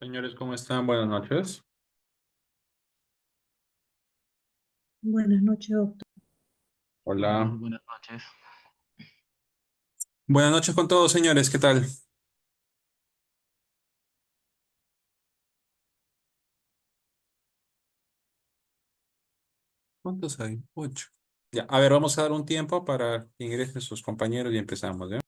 Señores, ¿cómo están? Buenas noches. Buenas noches, doctor. Hola. Muy buenas noches. Buenas noches con todos, señores. ¿Qué tal? ¿Cuántos hay? Ocho. Ya, a ver, vamos a dar un tiempo para que ingresen sus compañeros y empezamos, ¿ya?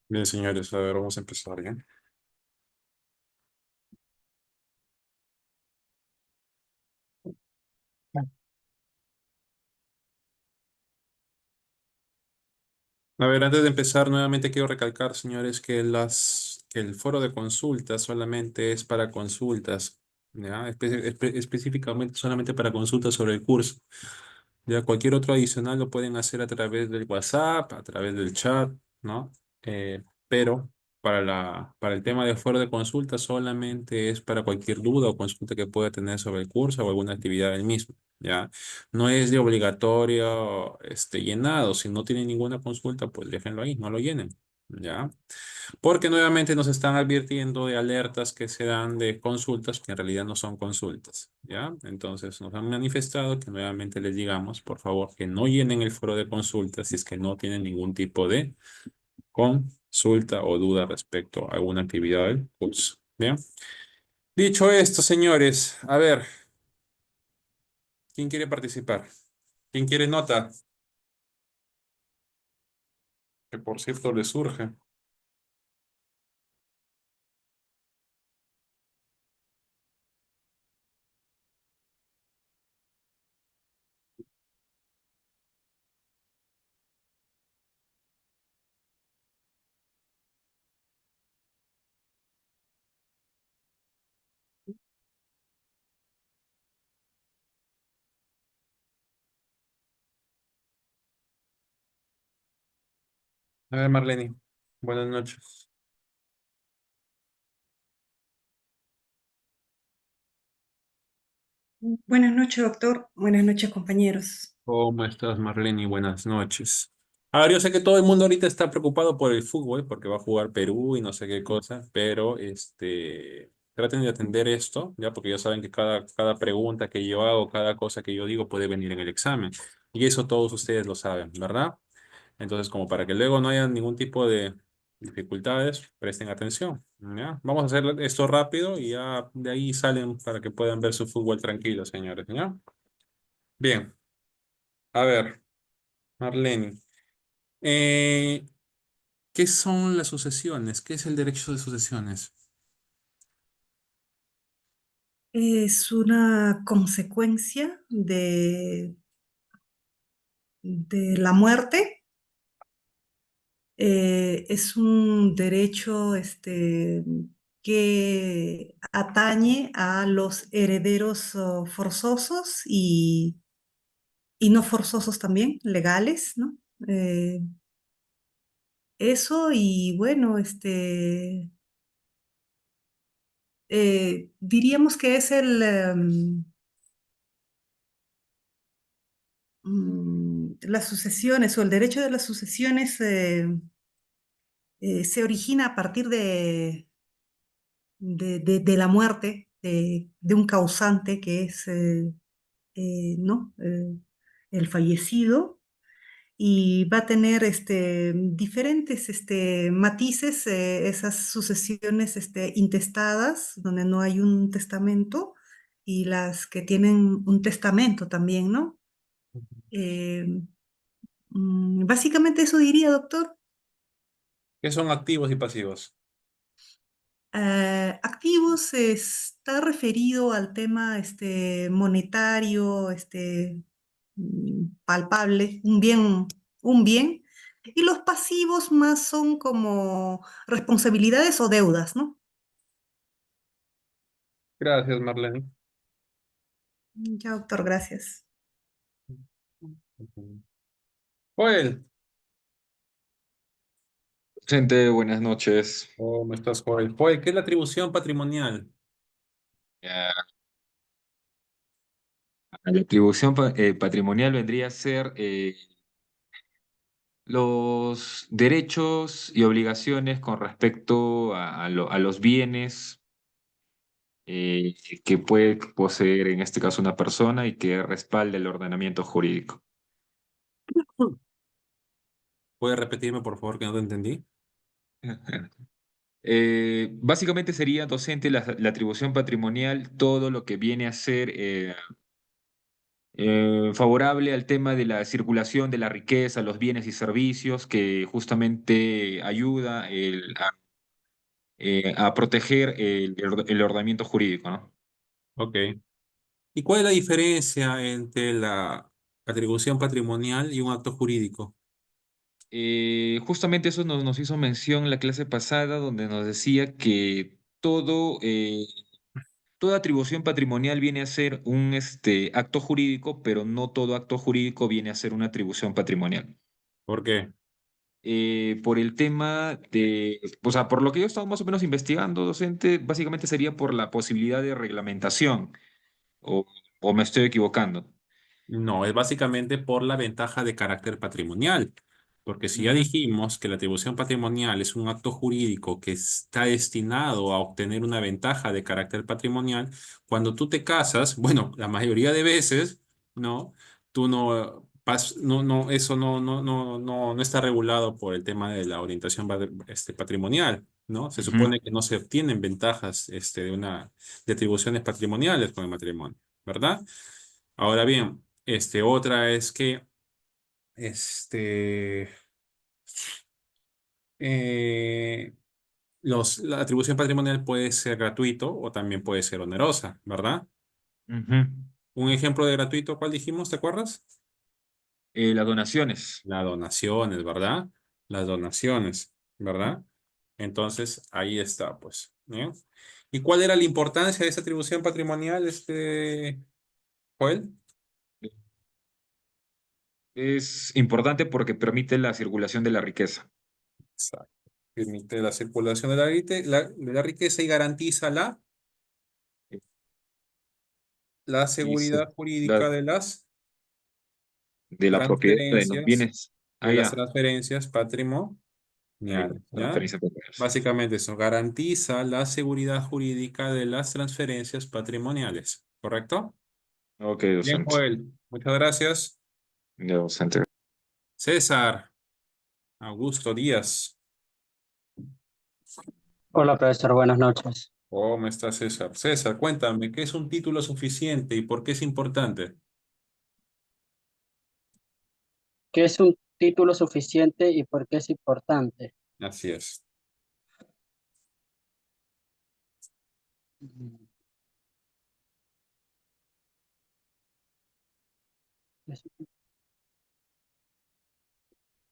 Bien, señores, a ver, vamos a empezar, ¿ya? A ver, antes de empezar, nuevamente quiero recalcar, señores, que el foro de consultas solamente es para consultas, ¿ya? Específicamente solamente para consultas sobre el curso. Ya cualquier otro adicional lo pueden hacer a través del WhatsApp, a través del chat, ¿no? Pero para el tema de foro de consulta solamente es para cualquier duda o consulta que pueda tener sobre el curso o alguna actividad del mismo, ¿ya? No es de obligatorio llenado. Si no tienen ninguna consulta, pues déjenlo ahí, no lo llenen, ¿ya? Porque nuevamente nos están advirtiendo de alertas que se dan de consultas que en realidad no son consultas, ¿ya? Entonces nos han manifestado que nuevamente les digamos, por favor, que no llenen el foro de consultas si es que no tienen ningún tipo de consulta o duda respecto a alguna actividad del curso, ¿bien? Dicho esto, señores, a ver, ¿quién quiere participar? ¿Quién quiere nota? Que por cierto le surge. A ver, Marlene, buenas noches. Buenas noches, doctor. Buenas noches, compañeros. ¿Cómo estás, Marlene? Buenas noches. A ver, yo sé que todo el mundo ahorita está preocupado por el fútbol, porque va a jugar Perú y no sé qué cosa, pero traten de atender esto, ya, porque ya saben que cada pregunta que yo hago, cada cosa que yo digo puede venir en el examen. Y eso todos ustedes lo saben, ¿verdad? Entonces, como para que luego no haya ningún tipo de dificultades, presten atención, ¿ya? Vamos a hacer esto rápido y ya de ahí salen para que puedan ver su fútbol tranquilo, señores, ¿ya? Bien, a ver. Marlene, eh, ¿qué son las sucesiones? ¿Qué es el derecho de sucesiones? Es una consecuencia de la muerte. Es un derecho que atañe a los herederos forzosos y no forzosos también, legales, ¿no? Eh, Eso y bueno, diríamos que es las sucesiones o el derecho de las sucesiones se origina a partir de la muerte de un causante que es ¿no? El fallecido y va a tener diferentes matices, esas sucesiones intestadas, donde no hay un testamento, y las que tienen un testamento también, ¿no? Eh, Básicamente eso diría, doctor. ¿Qué son activos y pasivos? Activos está referido al tema monetario, palpable, un bien, y los pasivos más son como responsabilidades o deudas, ¿no? Gracias, Marlene. Ya, doctor, gracias. Joel, Gente, buenas noches. ¿cómo estás, Joel? Joel, ¿qué es la atribución patrimonial? Ya, la atribución patrimonial vendría a ser los derechos y obligaciones con respecto a los bienes eh, que puede poseer en este caso una persona y que respalde el ordenamiento jurídico. ¿Puedes repetirme, por favor, que no te entendí? Básicamente sería docente la atribución patrimonial, todo lo que viene a ser favorable al tema de la circulación de la riqueza, los bienes y servicios, que justamente ayuda a proteger el ordenamiento jurídico, ¿no? Ok. ¿Y cuál es la diferencia entre la atribución patrimonial y un acto jurídico? Justamente eso nos hizo mención la clase pasada, donde nos decía que todo toda atribución patrimonial viene a ser un acto jurídico, pero no todo acto jurídico viene a ser una atribución patrimonial. ¿Por qué? Por el tema de, o sea, por lo que yo he estado más o menos investigando, docente, básicamente sería por la posibilidad de reglamentación, o, o me estoy equivocando. No, es básicamente por la ventaja de carácter patrimonial, porque si ya Ujú, dijimos que la atribución patrimonial es un acto jurídico que está destinado a obtener una ventaja de carácter patrimonial, cuando tú te casas, bueno, la mayoría de veces, ¿no? Tú no, eso no está regulado por el tema de la orientación patrimonial, ¿no? Se ujú. supone que no se obtienen ventajas, de atribuciones patrimoniales con el matrimonio, ¿verdad? Ahora bien, otra es que este, eh, la atribución patrimonial puede ser gratuito o también puede ser onerosa, ¿verdad? Ujú. Un ejemplo de gratuito, ¿cuál dijimos? ¿Te acuerdas? Las donaciones. Las donaciones, ¿verdad? Las donaciones, ¿verdad? Entonces, ahí está, pues. ¿Eh? ¿Y cuál era la importancia de esa atribución patrimonial, Joel? Es importante porque permite la circulación de la riqueza. Exacto. Permite la circulación de la riqueza y garantiza la Y seguridad la, jurídica de la propiedad de los bienes. de Ah, las ya. transferencias patrimoniales, Ahí, ¿ya? transferencia patrimoniales. Básicamente eso garantiza la seguridad jurídica de las transferencias patrimoniales, ¿correcto? Ok, Bien, docente. Joel, muchas gracias. Ya, docente. César, Augusto Díaz, Hola, profesor, buenas noches. ¿cómo está César? César, cuéntame, ¿qué es un título suficiente y por qué es importante? ¿Qué es un título suficiente y por qué es importante? Así es. Mm, es-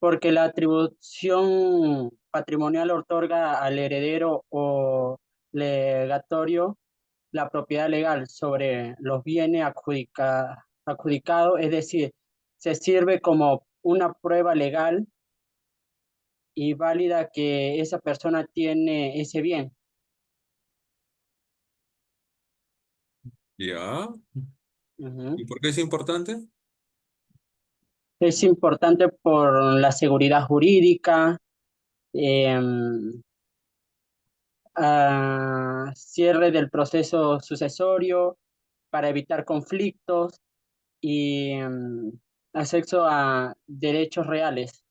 Porque la atribución patrimonial otorga al heredero o legatorio la propiedad legal sobre los bienes adjudicados, es decir, se sirve como una prueba legal y válida que esa persona tiene ese bien. ¿Ya? Ujú. ¿Y por qué es importante? Es importante por la seguridad jurídica, em, cierre del proceso sucesorio para evitar conflictos y acceso a derechos reales.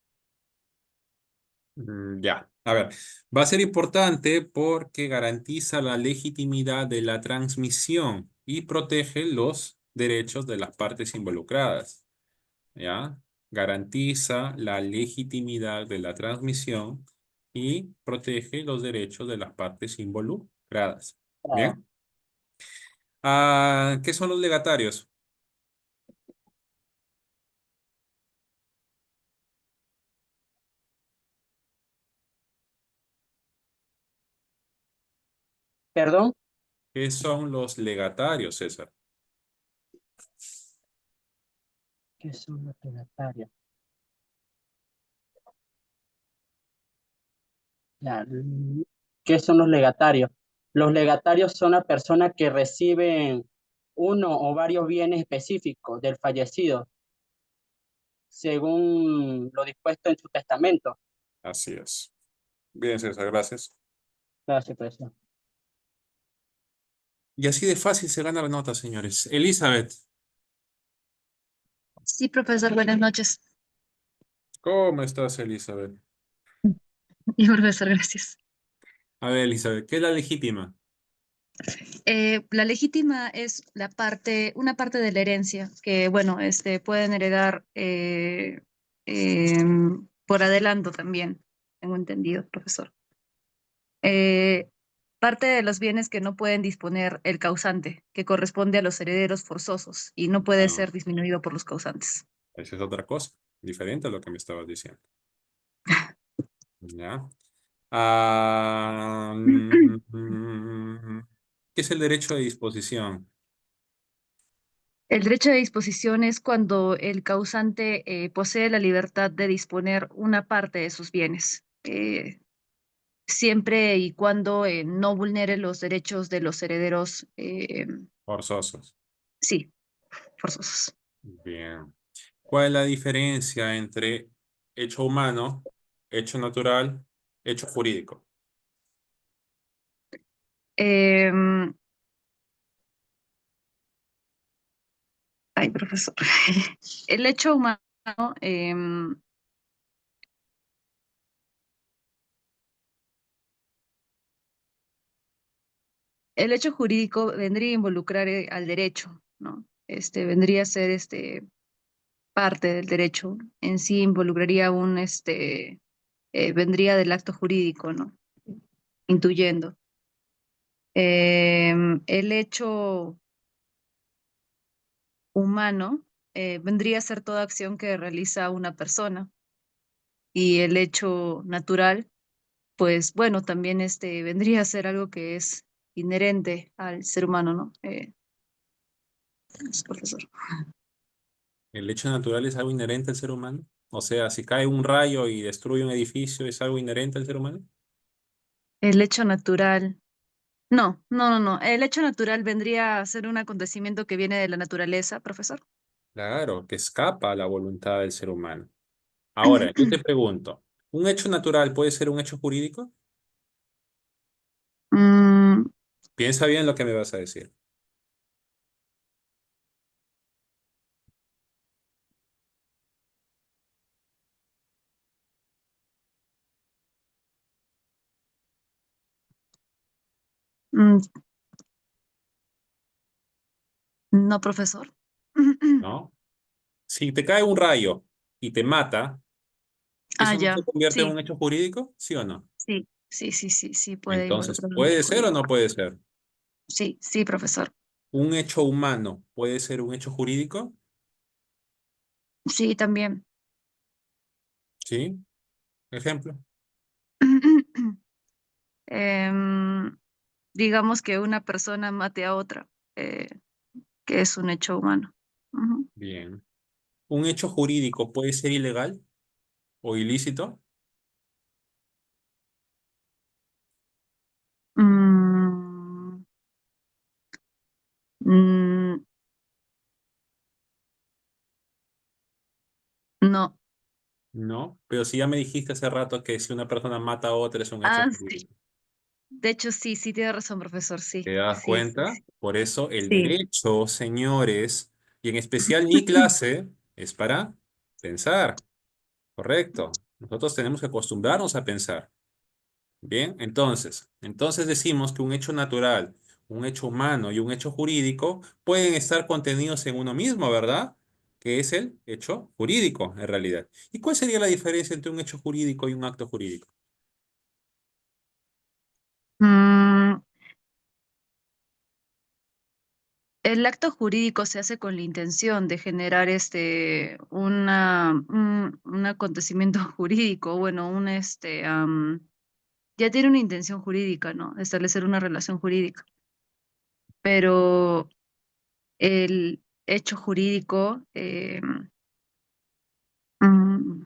Ya, a ver, va a ser importante porque garantiza la legitimidad de la transmisión y protege los derechos de las partes involucradas, ¿ya? Garantiza la legitimidad de la transmisión y protege los derechos de las partes involucradas. Ah, Bien. ¿Qué son los legatarios? ¿Perdón? ¿Qué son los legatarios, César? ¿Qué son los legatarios? Ya, ¿qué son los legatarios? Los legatarios son las personas que reciben uno o varios bienes específicos del fallecido, según lo dispuesto en su testamento. Así es. Bien, César, gracias. Gracias, profesor. Y así de fácil se gana la nota, señores. Elizabeth, Sí, profesor, buenas noches. ¿cómo estás, Elizabeth? Y profesor, gracias. A ver, Elizabeth, ¿qué es la legítima? La legítima es una parte de la herencia que, bueno, pueden heredar por adelanto también, tengo entendido, profesor. Eh, Parte de los bienes que no pueden disponer el causante, que corresponde a los herederos forzosos y no puede No, ser disminuido por los causantes. esa es otra cosa, diferente a lo que me estabas diciendo. ¿Ya? Ah, ¿Qué es el derecho de disposición? El derecho de disposición es cuando el causante posee la libertad de disponer una parte de sus bienes, siempre y cuando no vulnere los derechos de los herederos, Forzosos. sí, forzosos. Bien. ¿Cuál es la diferencia entre hecho humano, hecho natural, hecho jurídico? Em, Ay, profesor. El hecho humano, em, el hecho jurídico vendría a involucrar al derecho, ¿no? Vendría a ser parte del derecho. En sí involucraría vendría del acto jurídico, ¿no? Intuyendo. El hecho humano vendría a ser toda acción que realiza una persona. Y el hecho natural, pues bueno, también vendría a ser algo que es inherente al ser humano, ¿no? Profesor. ¿El hecho natural es algo inherente al ser humano? O sea, si cae un rayo y destruye un edificio, ¿es algo inherente al ser humano? El hecho natural. No, no, no, no. El hecho natural vendría a ser un acontecimiento que viene de la naturaleza, profesor. Claro, que escapa a la voluntad del ser humano. Ahora, yo te pregunto, ¿un hecho natural puede ser un hecho jurídico? Mm, Piensa bien lo que me vas a decir. mm, no, profesor. ¿No? Si te cae un rayo y te mata, Ah, ¿eso no ya. se convierte en Sí, un hecho jurídico? ¿Sí o no? sí, sí, sí, sí, sí, puede Entonces, involucrar un hecho ¿puede ser o jurídico. no puede ser? Sí, sí, profesor. ¿Un hecho humano puede ser un hecho jurídico? Sí, también. ¿Sí? Ejemplo. Em, digamos que una persona mate a otra, eh, que es un hecho humano. Ujú. Bien. ¿Un hecho jurídico puede ser ilegal o ilícito? Mm, mm, no. No, pero si ya me dijiste hace rato que si una persona mata a otra es un hecho Ah, sí. jurídico. De hecho, sí, sí tiene razón, profesor. Sí, ¿Te das sí, sí, cuenta? sí. Por eso el Sí. derecho, señores, y en especial mi clase, es para pensar, ¿correcto? Nosotros tenemos que acostumbrarnos a pensar. Bien, entonces decimos que un hecho natural, un hecho humano y un hecho jurídico pueden estar contenidos en uno mismo, ¿verdad? Que es el hecho jurídico, en realidad. ¿Y cuál sería la diferencia entre un hecho jurídico y un acto jurídico? Mm, el acto jurídico se hace con la intención de generar un acontecimiento jurídico, bueno, ya tiene una intención jurídica, ¿no? Establecer una relación jurídica. Pero el hecho jurídico, mm,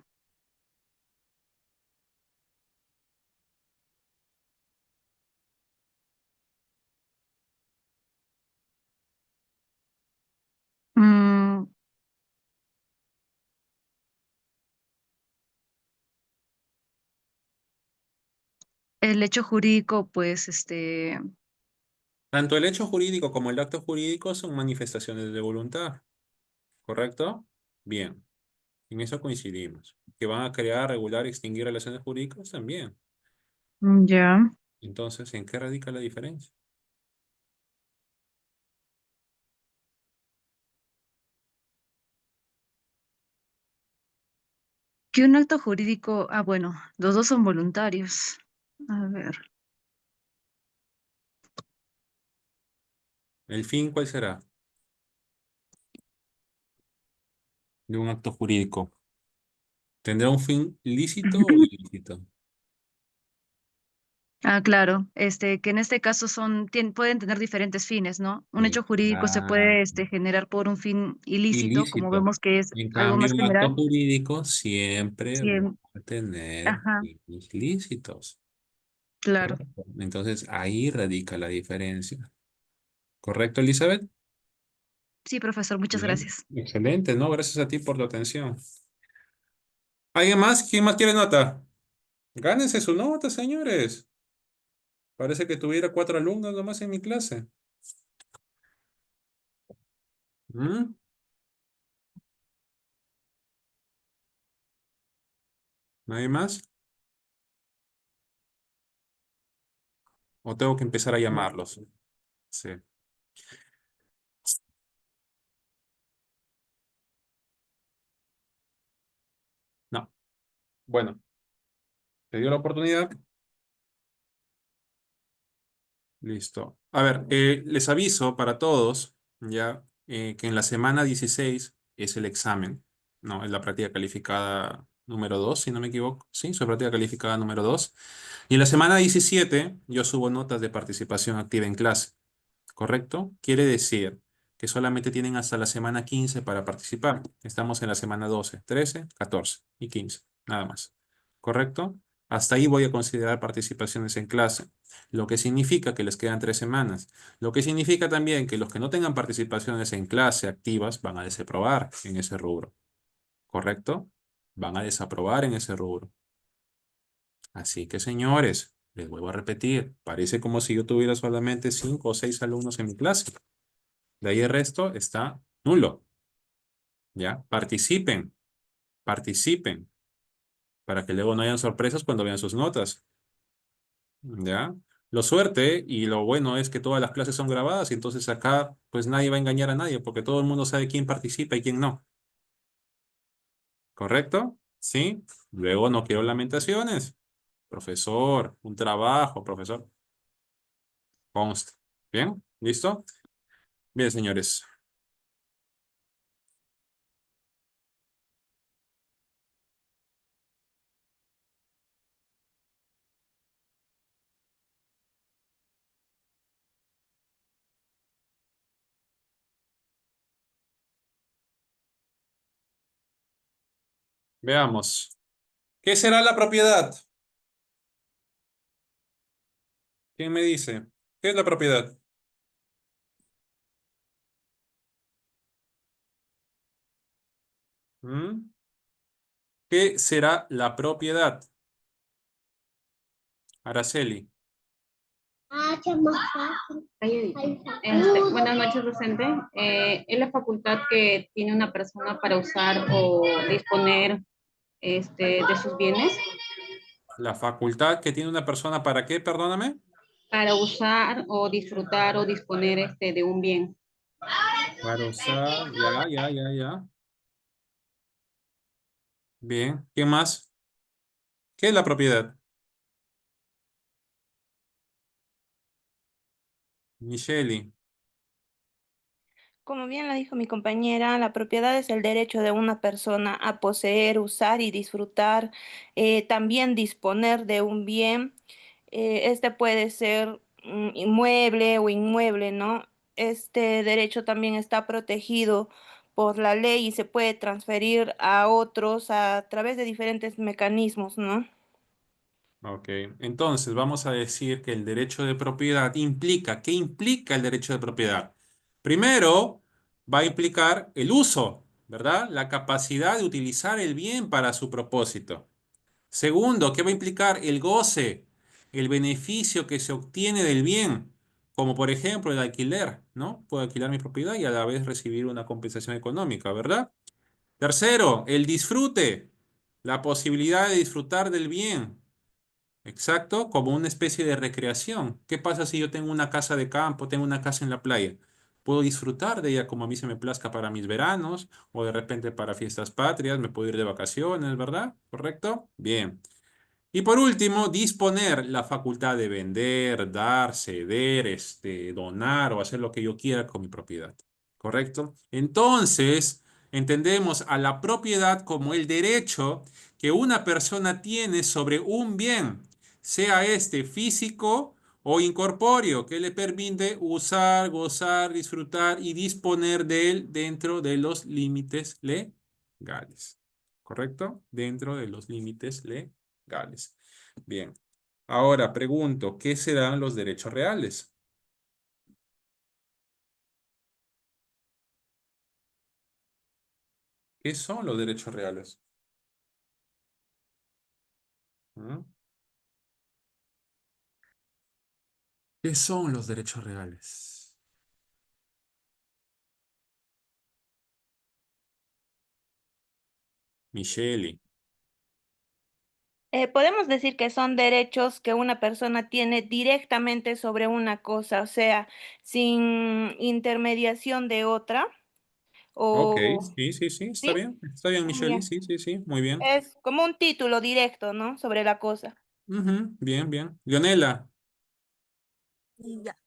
mm, el hecho jurídico, pues, Tanto el hecho jurídico como el acto jurídico son manifestaciones de voluntad, ¿correcto? Bien, en eso coincidimos. Que van a crear, regular, extinguir relaciones jurídicas también. ya. Entonces, ¿en qué radica la diferencia? Que un acto jurídico, bueno, los dos son voluntarios. A ver. ¿El fin cuál será de un acto jurídico? ¿Tendrá un fin lícito o ilícito? Ah, claro, que en este caso pueden tener diferentes fines, ¿no? Un hecho jurídico se puede Exacto. generar por un fin ilícito, como Ilícito. vemos que es En algo cambio, más un acto general. jurídico siempre va Sí, a tener ajá, fines ilícitos. claro. Correcto. Entonces, ahí radica la diferencia. ¿Correcto, Elizabeth? Sí, profesor, muchas Bien. gracias. Excelente, ¿no? Gracias a ti por tu atención. ¿Alguien más? ¿Quién más quiere nota? Gánense su nota, señores. Parece que tuviera 4 alumnos nomás en mi clase. ¿Mm? ¿Nadie más? ¿O tengo que empezar a llamarlos? Sí. No. Bueno, te dio la oportunidad. Listo. A ver, les aviso para todos, ya, que en la semana 16 es el examen, ¿no? Es la práctica calificada número 2, si no me equivoco. Sí, su práctica calificada número 2. Y en la semana 17 yo subo notas de participación activa en clase. ¿Correcto? Quiere decir que solamente tienen hasta la semana 15 para participar. Estamos en la semana 12, 13, 14 y 15, nada más. ¿Correcto? Hasta ahí voy a considerar participaciones en clase, lo que significa que les quedan 3 semanas. Lo que significa también que los que no tengan participaciones en clase activas van a desaprobar en ese rubro. ¿Correcto? Van a desaprobar en ese rubro. Así que, señores, les vuelvo a repetir, parece como si yo tuviera solamente 5 o 6 alumnos en mi clase. De ahí el resto está nulo. ¿Ya? Participen, participen, para que luego no hayan sorpresas cuando vean sus notas. ¿Ya? Lo suerte y lo bueno es que todas las clases son grabadas y entonces acá pues nadie va a engañar a nadie porque todo el mundo sabe quién participa y quién no. ¿Correcto? ¿Sí? Luego no quiero lamentaciones. Profesor, un trabajo, profesor. Consta. ¿Bien? ¿Listo? Bien, señores. Veamos. ¿Qué será la propiedad? ¿Quién me dice? ¿Qué es la propiedad? ¿Mm? ¿Qué será la propiedad? Araceli. Buenas noches, docente. Es la facultad que tiene una persona para usar o disponer de sus bienes, La facultad que tiene una persona para qué, perdóname. para usar o disfrutar o disponer de un bien. Para usar, ya, ya, ya, ya. Bien. ¿Qué más? ¿Qué es la propiedad? Micheli. Como bien lo dijo mi compañera, la propiedad es el derecho de una persona a poseer, usar y disfrutar, también disponer de un bien. Este puede ser inmueble o inmueble, ¿no? Este derecho también está protegido por la ley y se puede transferir a otros a través de diferentes mecanismos, ¿no? Ok. Entonces, vamos a decir que el derecho de propiedad implica, ¿qué implica el derecho de propiedad? Primero, va a implicar el uso, ¿verdad? La capacidad de utilizar el bien para su propósito. Segundo, ¿qué va a implicar? El goce, el beneficio que se obtiene del bien, como por ejemplo el alquiler, ¿no? Puedo alquilar mi propiedad y a la vez recibir una compensación económica, ¿verdad? Tercero, el disfrute, la posibilidad de disfrutar del bien, exacto, como una especie de recreación. ¿Qué pasa si yo tengo una casa de campo, tengo una casa en la playa? Puedo disfrutar de ella como a mí se me plazca para mis veranos o de repente para fiestas patrias, me puedo ir de vacaciones, ¿verdad? ¿Correcto? Bien. Y por último, disponer la facultad de vender, dar, ceder, donar o hacer lo que yo quiera con mi propiedad. ¿Correcto? Entonces, entendemos a la propiedad como el derecho que una persona tiene sobre un bien, sea este físico o incorpóreo, que le permite usar, gozar, disfrutar y disponer de él dentro de los límites legales. ¿Correcto? Dentro de los límites legales. Bien. Ahora pregunto, ¿qué serán los derechos reales? ¿Qué son los derechos reales? ¿Mm? ¿Qué son los derechos reales? Michelle. Podemos decir que son derechos que una persona tiene directamente sobre una cosa, o sea, sin intermediación de otra, Ok, o sí, sí, sí, ¿sí? está bien, Ah, Michelle, ya. sí, sí, sí, muy bien. Es como un título directo, ¿no? Sobre la cosa. Ujú, bien, bien. Leonela, Ya,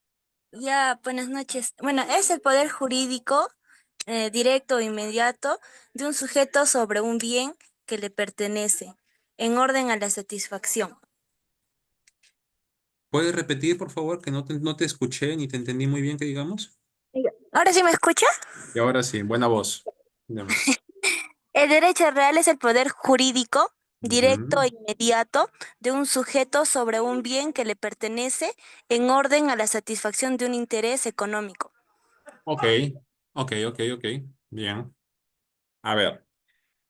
ya, buenas noches. Bueno, es el poder jurídico directo e inmediato de un sujeto sobre un bien que le pertenece, en orden a la satisfacción. ¿puedes repetir, por favor, que no te escuché ni te entendí muy bien, que digamos? Ya. ¿Ahora sí me escucha? Y ahora sí, buena voz. Digamos. El derecho real es el poder jurídico directo Ujú. e inmediato de un sujeto sobre un bien que le pertenece, en orden a la satisfacción de un interés económico. Ok, ok. Bien. A ver,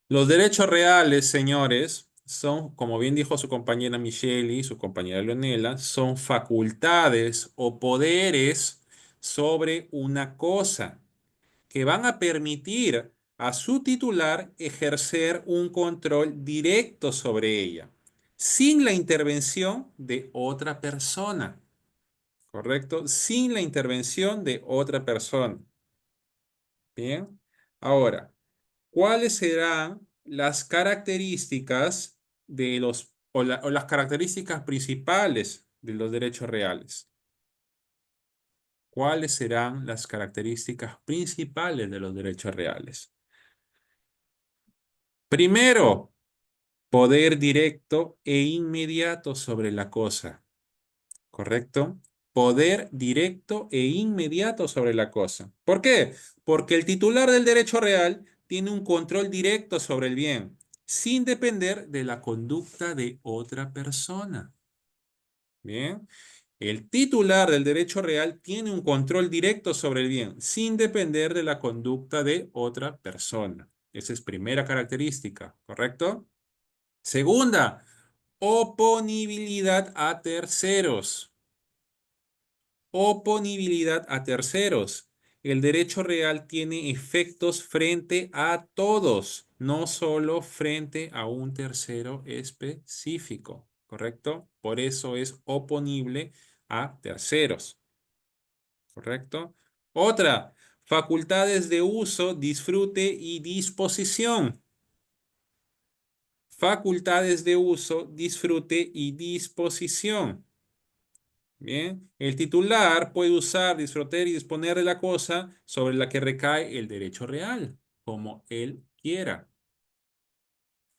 los derechos reales, señores, son, como bien dijo su compañera Michelle y su compañera Leonela, son facultades o poderes sobre una cosa, que van a permitir a su titular ejercer un control directo sobre ella, sin la intervención de otra persona, ¿correcto? Sin la intervención de otra persona. Bien. Ahora, ¿cuáles serán las características de o las características principales de los derechos reales? ¿Cuáles serán las características principales de los derechos reales? Primero, poder directo e inmediato sobre la cosa, ¿correcto? Poder directo e inmediato sobre la cosa. ¿Por qué? Porque el titular del derecho real tiene un control directo sobre el bien, sin depender de la conducta de otra persona. Bien. El titular del derecho real tiene un control directo sobre el bien, sin depender de la conducta de otra persona. Esa es primera característica, ¿correcto? Segunda, oponibilidad a terceros. Oponibilidad a terceros. El derecho real tiene efectos frente a todos, no solo frente a un tercero específico, ¿correcto? Por eso es oponible a terceros, ¿correcto? Otra, facultades de uso, disfrute y disposición. Facultades de uso, disfrute y disposición. Bien, el titular puede usar, disfrutar y disponer de la cosa sobre la que recae el derecho real, como él quiera.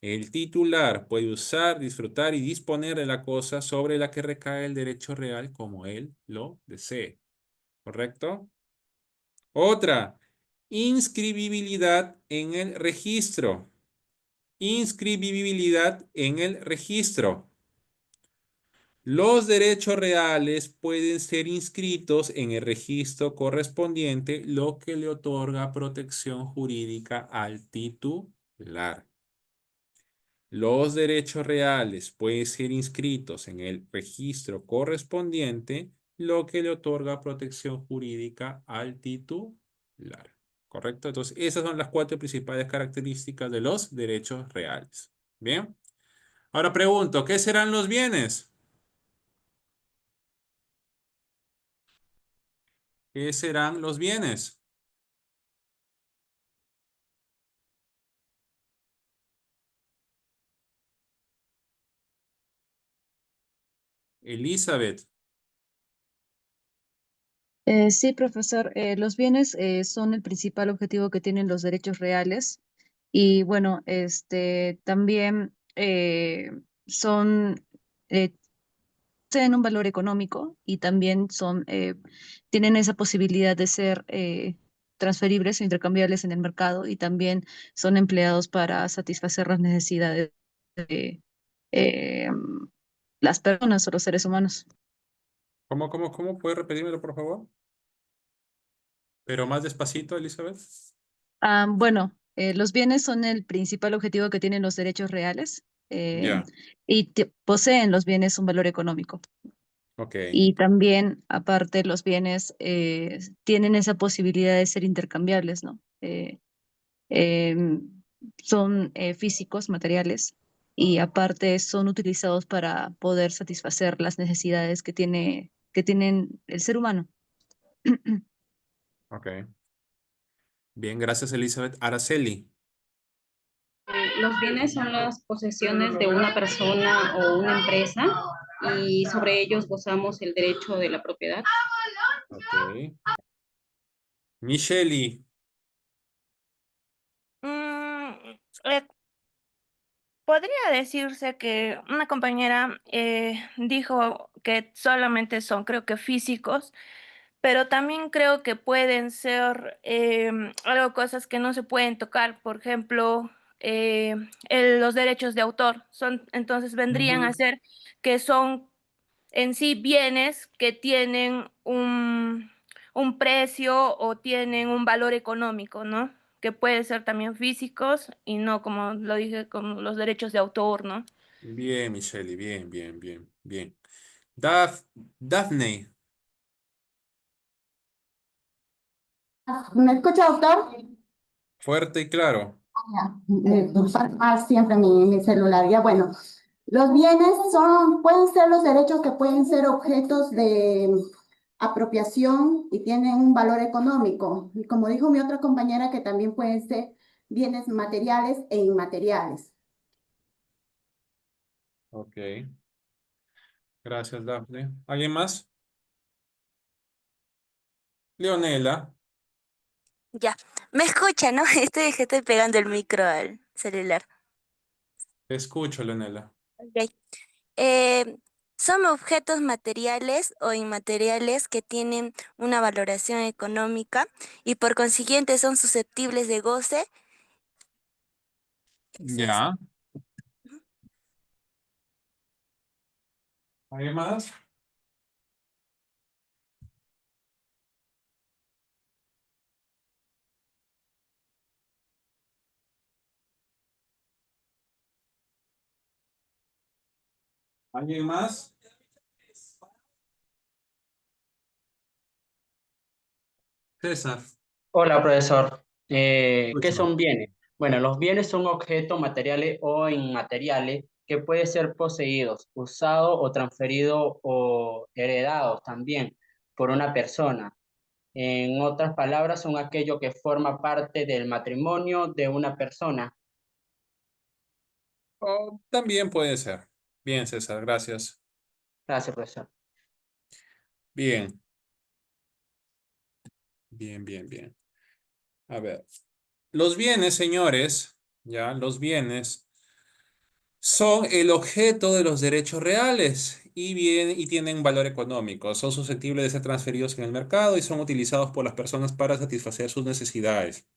El titular puede usar, disfrutar y disponer de la cosa sobre la que recae el derecho real, como él lo desee. ¿Correcto? Otra, inscribibilidad en el registro. Inscribibilidad en el registro. Los derechos reales pueden ser inscritos en el registro correspondiente, lo que le otorga protección jurídica al titular. Los derechos reales pueden ser inscritos en el registro correspondiente, lo que le otorga protección jurídica al titular. ¿Correcto? Entonces, esas son las cuatro principales características de los derechos reales. Bien. Ahora pregunto, ¿qué serán los bienes? ¿Qué serán los bienes? Elizabeth. Sí, profesor. Los bienes son el principal objetivo que tienen los derechos reales y bueno, también son, eh, poseen un valor económico y también tienen esa posibilidad de ser transferibles o intercambiables en el mercado y también son empleados para satisfacer las necesidades de eh, las personas o los seres humanos. ¿Cómo? ¿Puedes repetírmelo, por favor? Pero más despacito, Elizabeth. Bueno, los bienes son el principal objetivo que tienen los derechos reales Ya, y poseen los bienes un valor económico. ok. Y también, aparte, los bienes tienen esa posibilidad de ser intercambiables, ¿no? Em, son físicos, materiales, y aparte son utilizados para poder satisfacer las necesidades que tienen el ser humano. Ok. Bien, gracias, Elizabeth. Araceli. Los bienes son las posesiones de una persona o una empresa y sobre ellos gozamos el derecho de la propiedad. Ok. Micheli. Mm, eh, Podría decirse que una compañera dijo que solamente son, creo que físicos, pero también creo que pueden ser algo, cosas que no se pueden tocar, por ejemplo, los derechos de autor. Entonces vendrían a Ujú. ser que son en sí bienes que tienen un precio o tienen un valor económico, ¿no? Que puede ser también físicos y no, como lo dije, con los derechos de autor, ¿no? Bien, Micheli. Bien. Daphne. ¿Me escucha, doctor? Fuerte y claro. Siempre mi celular. Ya bueno, los bienes pueden ser los derechos que pueden ser objetos de apropiación y tienen un valor económico. Y como dijo mi otra compañera, que también pueden ser bienes materiales e inmateriales. Ok. Gracias, Daphne. ¿Alguien más? Leonela. Ya, me escucha, ¿no? Estoy pegando el micro al celular. Te escucho, Leonela. Ok. Eh, Son objetos materiales o inmateriales que tienen una valoración económica y por consiguiente son susceptibles de goce. Es eso. Ya. ¿Alguien más? ¿Alguien más? César. Hola, profesor. ¿Qué Escúchame. son bienes? Bueno, los bienes son objetos materiales o inmateriales que pueden ser poseídos, usados o transferidos o heredados también por una persona. En otras palabras, son aquello que forma parte del matrimonio de una persona. Oh, también puede ser. Bien, César, gracias. Gracias, profesor. Bien. Bien. A ver. Los bienes, señores, ya, los bienes son el objeto de los derechos reales y tienen valor económico. Son susceptibles de ser transferidos en el mercado y son utilizados por las personas para satisfacer sus necesidades.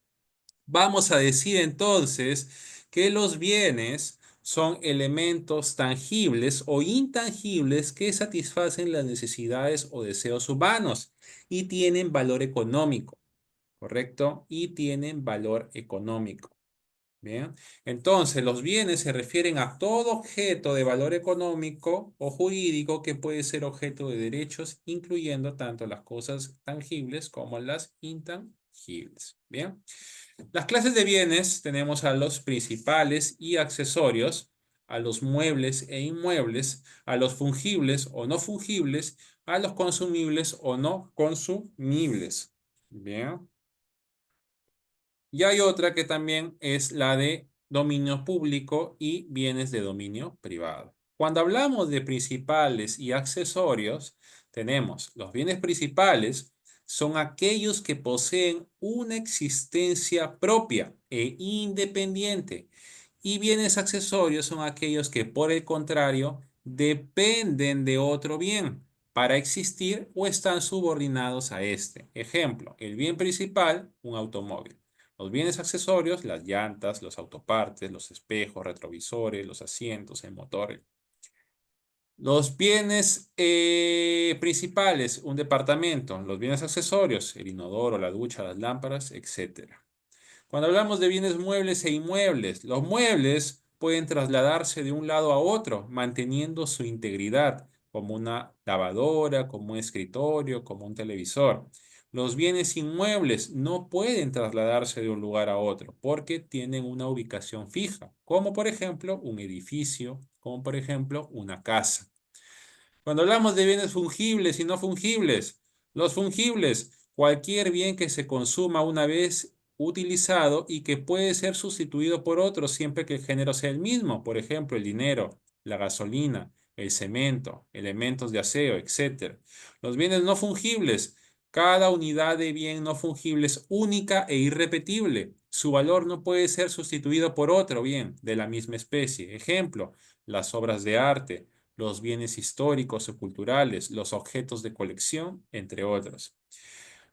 Vamos a decir entonces que los bienes son elementos tangibles o intangibles que satisfacen las necesidades o deseos humanos y tienen valor económico, ¿correcto? Y tienen valor económico. Bien, entonces los bienes se refieren a todo objeto de valor económico o jurídico que puede ser objeto de derechos, incluyendo tanto las cosas tangibles como las intangibles. Bien, las clases de bienes tenemos a los principales y accesorios, a los muebles e inmuebles, a los fungibles o no fungibles, a los consumibles o no consumibles. Bien. Y hay otra que también es la de dominio público y bienes de dominio privado. Cuando hablamos de principales y accesorios, tenemos los bienes principales, son aquellos que poseen una existencia propia e independiente. Y bienes accesorios son aquellos que, por el contrario, dependen de otro bien para existir o están subordinados a este. Ejemplo, el bien principal, un automóvil. Los bienes accesorios, las llantas, los autopartes, los espejos, retrovisores, los asientos, el motor. Los bienes principales, un departamento. Los bienes accesorios, el inodoro, la ducha, las lámparas, etc. Cuando hablamos de bienes muebles e inmuebles, los muebles pueden trasladarse de un lado a otro, manteniendo su integridad, como una lavadora, como un escritorio, como un televisor. Los bienes inmuebles no pueden trasladarse de un lugar a otro porque tienen una ubicación fija, como por ejemplo un edificio, como por ejemplo una casa. Cuando hablamos de bienes fungibles y no fungibles, los fungibles, cualquier bien que se consuma una vez utilizado y que puede ser sustituido por otro siempre que el género sea el mismo, por ejemplo, el dinero, la gasolina, el cemento, elementos de aseo, etc. Los bienes no fungibles, cada unidad de bien no fungible es única e irrepetible. Su valor no puede ser sustituido por otro bien de la misma especie. Ejemplo, las obras de arte, los bienes históricos o culturales, los objetos de colección, entre otros.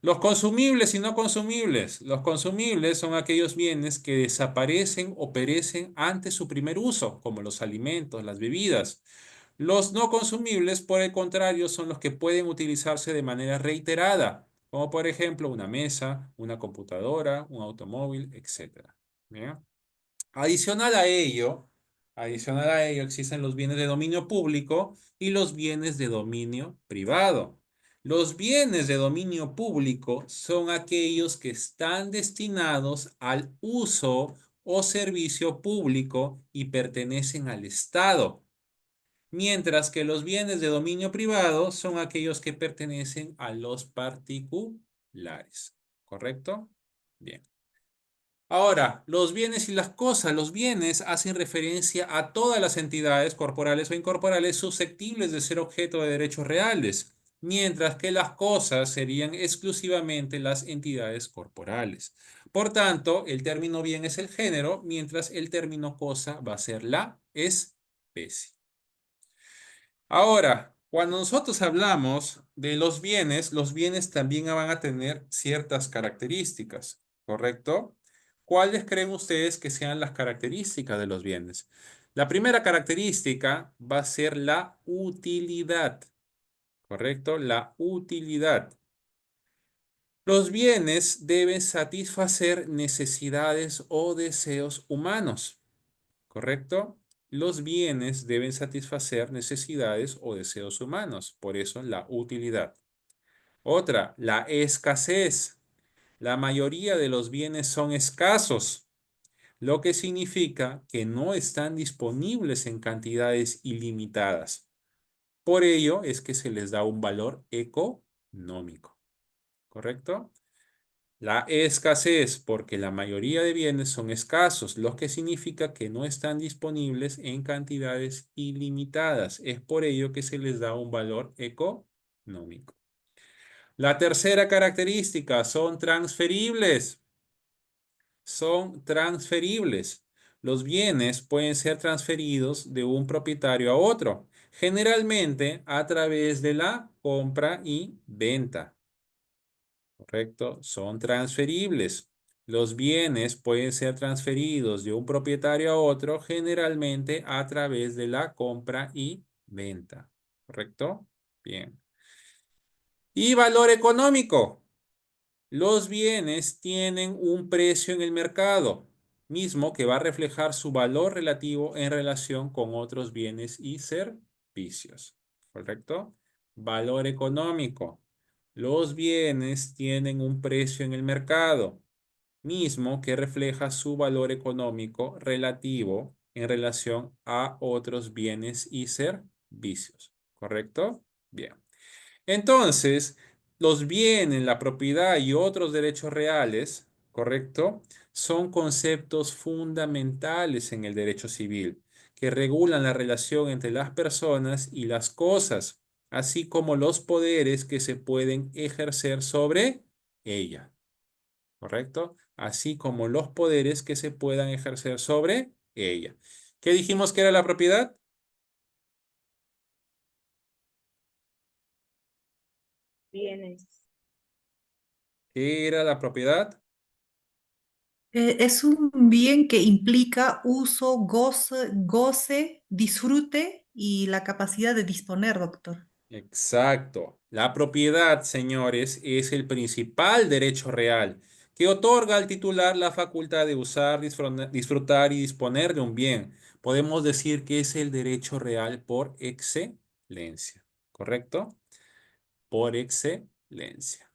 Los consumibles y no consumibles. Los consumibles son aquellos bienes que desaparecen o perecen antes su primer uso, como los alimentos, las bebidas. Los no consumibles, por el contrario, son los que pueden utilizarse de manera reiterada, como por ejemplo una mesa, una computadora, un automóvil, etc. ¿Bien? Adicional a ello existen los bienes de dominio público y los bienes de dominio privado. Los bienes de dominio público son aquellos que están destinados al uso o servicio público y pertenecen al Estado, mientras que los bienes de dominio privado son aquellos que pertenecen a los particulares. ¿Correcto? Bien. Ahora, los bienes y las cosas. Los bienes hacen referencia a todas las entidades corporales o incorporales susceptibles de ser objeto de derechos reales, mientras que las cosas serían exclusivamente las entidades corporales. Por tanto, el término bien es el género, mientras el término cosa va a ser la especie. Ahora, cuando nosotros hablamos de los bienes también van a tener ciertas características, ¿correcto? ¿Cuáles creen ustedes que sean las características de los bienes? La primera característica va a ser la utilidad, ¿correcto? La utilidad. Los bienes deben satisfacer necesidades o deseos humanos, ¿correcto? Los bienes deben satisfacer necesidades o deseos humanos, por eso la utilidad. Otra, la escasez. La mayoría de los bienes son escasos, lo que significa que no están disponibles en cantidades ilimitadas. Por ello es que se les da un valor económico, ¿correcto? La escasez, porque la mayoría de bienes son escasos, lo que significa que no están disponibles en cantidades ilimitadas. Es por ello que se les da un valor económico. La tercera característica, son transferibles. Son transferibles. Los bienes pueden ser transferidos de un propietario a otro, generalmente a través de la compra y venta. ¿Correcto? Son transferibles. Los bienes pueden ser transferidos de un propietario a otro, generalmente a través de la compra y venta. ¿Correcto? Bien. Y valor económico. Los bienes tienen un precio en el mercado, mismo que va a reflejar su valor relativo en relación con otros bienes y servicios. ¿Correcto? Valor económico. Los bienes tienen un precio en el mercado, mismo que refleja su valor económico relativo en relación a otros bienes y servicios. ¿Correcto? Bien. Entonces, los bienes, la propiedad y otros derechos reales, ¿correcto? Son conceptos fundamentales en el derecho civil que regulan la relación entre las personas y las cosas, así como los poderes que se pueden ejercer sobre ella, ¿correcto? Así como los poderes que se puedan ejercer sobre ella. ¿Qué dijimos que era la propiedad? bienes. ¿Qué era la propiedad? Es un bien que implica uso, goce, disfrute y la capacidad de disponer, doctor. Exacto. La propiedad, señores, es el principal derecho real que otorga al titular la facultad de usar, disfrutar y disponer de un bien. Podemos decir que es el derecho real por excelencia, ¿correcto? Por excelencia.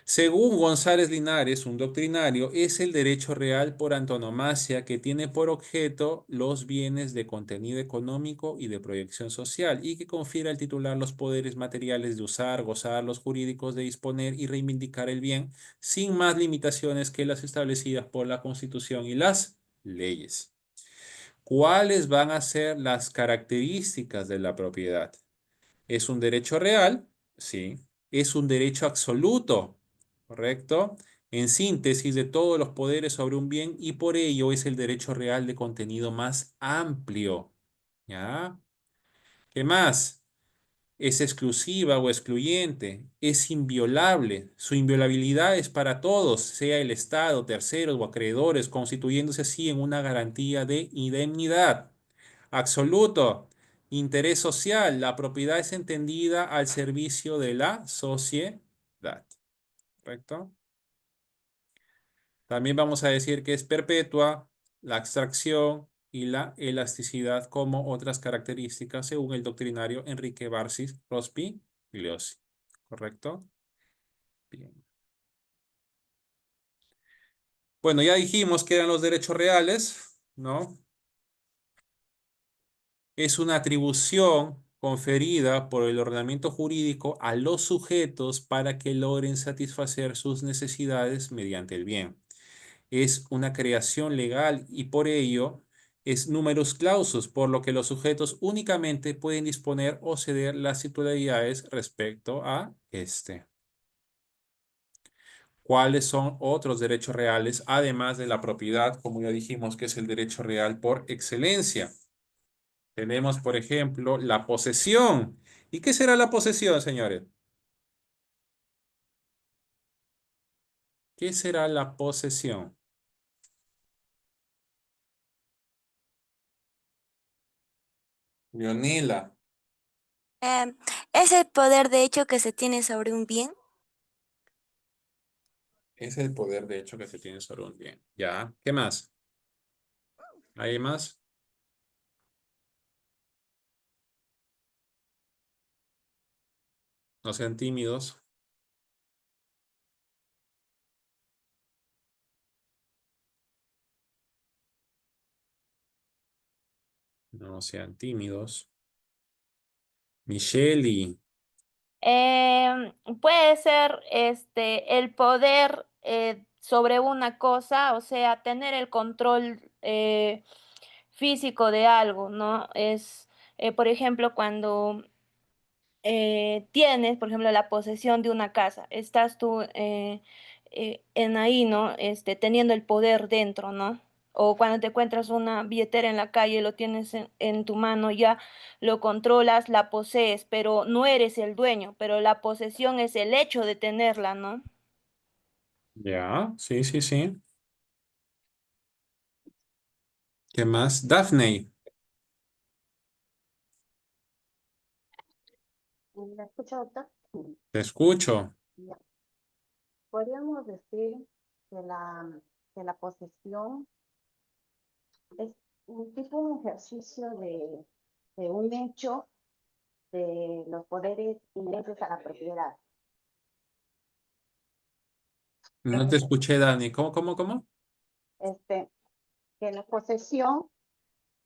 Según González Linares, un doctrinario, es el derecho real por antonomasia que tiene por objeto los bienes de contenido económico y de proyección social y que confiere al titular los poderes materiales de usar, gozar, los jurídicos de disponer y reivindicar el bien sin más limitaciones que las establecidas por la Constitución y las leyes. ¿Cuáles van a ser las características de la propiedad? ¿Es un derecho real? Sí. ¿Es un derecho absoluto? ¿Correcto? En síntesis de todos los poderes sobre un bien y por ello es el derecho real de contenido más amplio. ¿Ya? ¿Qué más? ¿Es exclusiva o excluyente? ¿Es inviolable? Su inviolabilidad es para todos, sea el Estado, terceros o acreedores, constituyéndose así en una garantía de indemnidad. Absoluto. Interés social. La propiedad es entendida al servicio de la sociedad. ¿Correcto? También vamos a decir que es perpetua, la abstracción y la elasticidad como otras características según el doctrinario Enrique Barcis Rospigliosi. ¿Correcto? Bien. Bueno, ya dijimos que eran los derechos reales, ¿no? Es una atribución conferida por el ordenamiento jurídico a los sujetos para que logren satisfacer sus necesidades mediante el bien. Es una creación legal y por ello es numerus clausus, por lo que los sujetos únicamente pueden disponer o ceder las titularidades respecto a este. ¿Cuáles son otros derechos reales, además de la propiedad, como ya dijimos, que es el derecho real por excelencia? Tenemos, por ejemplo, la posesión. ¿Y qué será la posesión, señores? ¿Qué será la posesión? Leonila, Em, ¿Es el poder de hecho que se tiene sobre un bien? es el poder de hecho que se tiene sobre un bien. ¿Ya? ¿Qué más? ¿Hay más? No sean tímidos. No sean tímidos. Michelle, Puede ser el poder sobre una cosa, o sea, tener el control físico de algo, ¿no? Por ejemplo, cuando tienes, por ejemplo, la posesión de una casa, estás tú en ahí, ¿no? Teniendo el poder dentro, ¿no? O cuando te encuentras una billetera en la calle, lo tienes en tu mano, ya lo controlas, la posees, pero no eres el dueño, pero la posesión es el hecho de tenerla, ¿no? ya, sí, sí, sí. ¿Qué más? Daphne, ¿Me escucha, doctor? te escucho. Ya. Podríamos decir que la posesión es un tipo de ejercicio de un hecho de los poderes inherentes a la propiedad. No te escuché, Dani. ¿Cómo, cómo, cómo? Que la posesión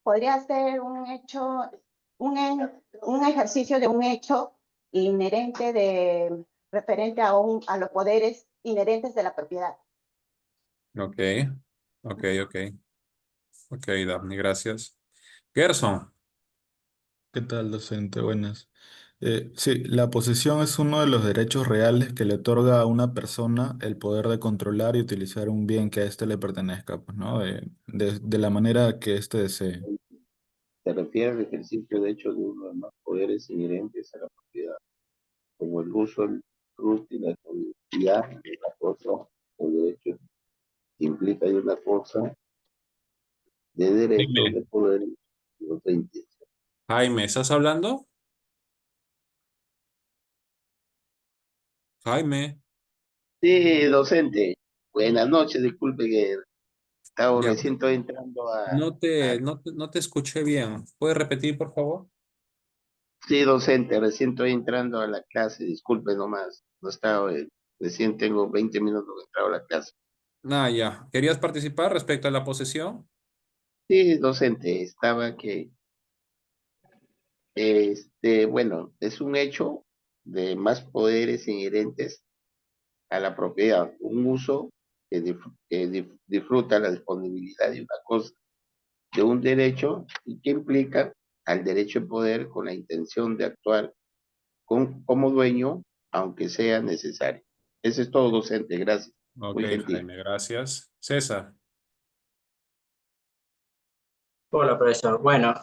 podría ser un hecho, un ejercicio de un hecho inherente referente a los poderes inherentes de la propiedad. Ok, ok, ok. Ok, Daphne, gracias. Gerson, ¿Qué tal, docente? Buenas. Sí, la posesión es uno de los derechos reales que le otorga a una persona el poder de controlar y utilizar un bien que a éste le pertenezca, pues, ¿no? De la manera que éste desee. Se refiere al ejercicio de hecho de uno de los más poderes inherentes a la propiedad, como el uso, el fruto y la continuidad de la cosa o derecho implica ahí una cosa de derecho, Jaime, de poder y otra intención. Jaime, ¿estás hablando? Jaime, Sí, docente. Buenas noches, disculpe que estaba ya, recién estoy entrando a- no te escuché bien. ¿Puedes repetir, por favor? Sí, docente, recién estoy entrando a la clase, disculpe nomás. No estaba, recién tengo 20 minutos que he entrado a la clase. Ah, ya. ¿Querías participar respecto a la posesión? Sí, docente, estaba que, bueno, es un hecho de más poderes inherentes a la propiedad, un uso que disfruta la disponibilidad de una cosa, de un derecho y que implica al derecho de poder con la intención de actuar como dueño, aunque sea necesario. Eso es todo, docente, gracias. Ok, Muy gentil. Jaime, gracias. César. Hola, profesor. Bueno,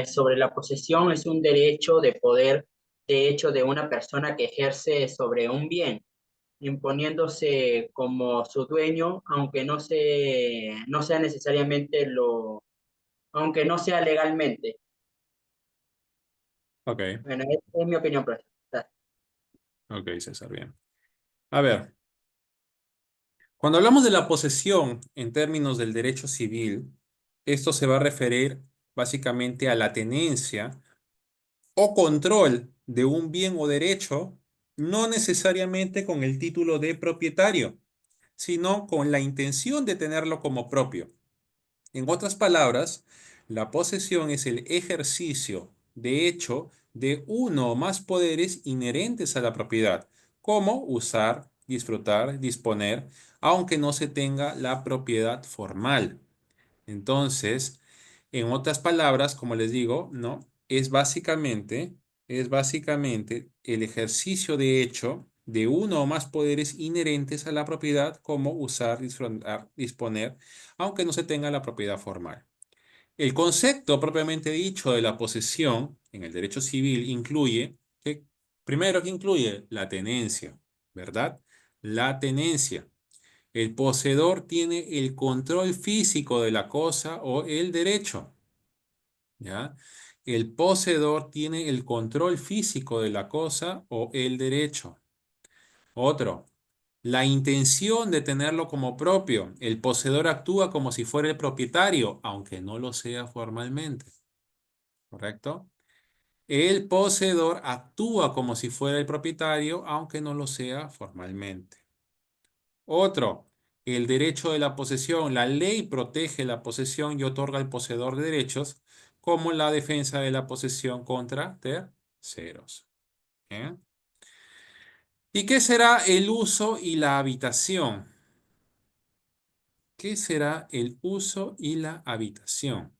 sobre la posesión es un derecho de poder, de hecho, de una persona que ejerce sobre un bien, imponiéndose como su dueño, aunque no sea necesariamente aunque no sea legalmente. Ok, Bueno, es mi opinión, profesor. Gracias. ok, César, bien. A ver, cuando hablamos de la posesión en términos del derecho civil, esto se va a referir básicamente a la tenencia o control de un bien o derecho, no necesariamente con el título de propietario, sino con la intención de tenerlo como propio. En otras palabras, la posesión es el ejercicio, de hecho, de uno o más poderes inherentes a la propiedad, como usar, disfrutar, disponer, aunque no se tenga la propiedad formal. Entonces, en otras palabras, como les digo, ¿no? Es básicamente el ejercicio de hecho de uno o más poderes inherentes a la propiedad, como usar, disfrutar, disponer, aunque no se tenga la propiedad formal. El concepto propiamente dicho de la posesión en el derecho civil incluye, primero que incluye la tenencia, ¿verdad? La tenencia. El poseedor tiene el control físico de la cosa o el derecho, ¿ya? El poseedor tiene el control físico de la cosa o el derecho. Otro, la intención de tenerlo como propio. El poseedor actúa como si fuera el propietario, aunque no lo sea formalmente, ¿correcto? El poseedor actúa como si fuera el propietario, aunque no lo sea formalmente. Otro, el derecho de la posesión. La ley protege la posesión y otorga al poseedor de derechos, como la defensa de la posesión contra terceros. ¿Eh? ¿Y qué será el uso y la habitación? ¿Qué será el uso y la habitación?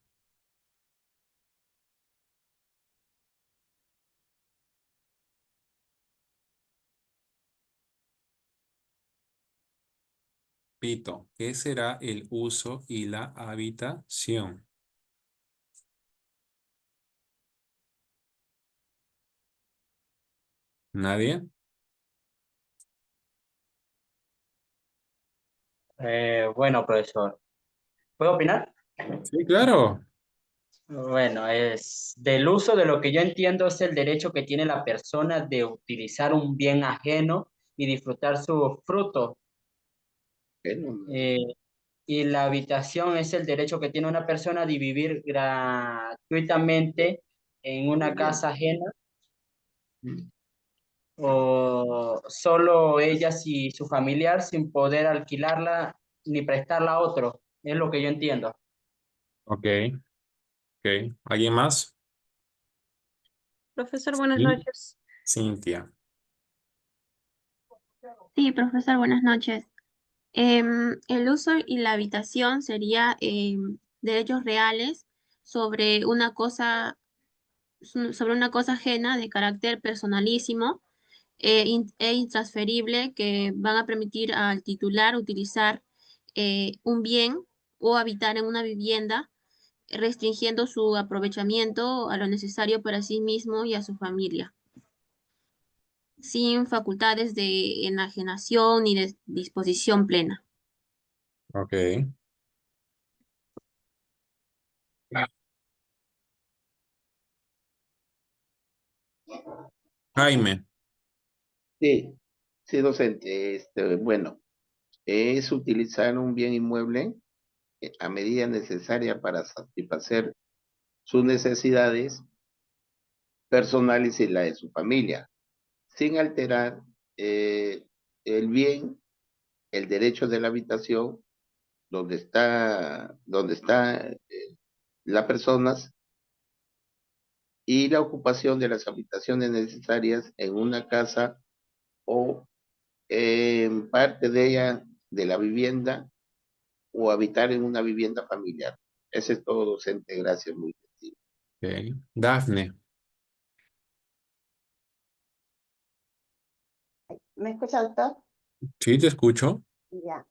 Pito, ¿qué será el uso y la habitación? ¿Nadie? Bueno, profesor. ¿Puedo opinar? Sí, claro. Bueno, es del uso de lo que yo entiendo es el derecho que tiene la persona de utilizar un bien ajeno y disfrutar su fruto. Eh, y la habitación es el derecho que tiene una persona de vivir gratuitamente en una casa ajena o solo ellas y su familiar sin poder alquilarla ni prestarla a otro. Es lo que yo entiendo. Ok, ok. ¿Alguien más? Profesor, buenas Sí. noches. Cintia. Sí, profesor, buenas noches. El uso y la habitación sería derechos reales sobre una cosa, sobre una cosa ajena de carácter personalísimo e intransferible que van a permitir al titular utilizar un bien o habitar en una vivienda, restringiendo su aprovechamiento a lo necesario para sí mismo y a su familia. sin facultades de enajenación ni de disposición plena. Ok. Jaime. Sí, sí, docente. Bueno, es utilizar un bien inmueble a medida necesaria para satisfacer sus necesidades personales y la de su familia, sin alterar eh, el bien, el derecho de la habitación, donde está las personas y la ocupación de las habitaciones necesarias en una casa o en parte de ella de la vivienda o habitar en una vivienda familiar. Ese es todo, docente. Gracias, muy gentil. Ok. Dafne. ¿Me escucha, doctor? Sí, te escucho. Ya.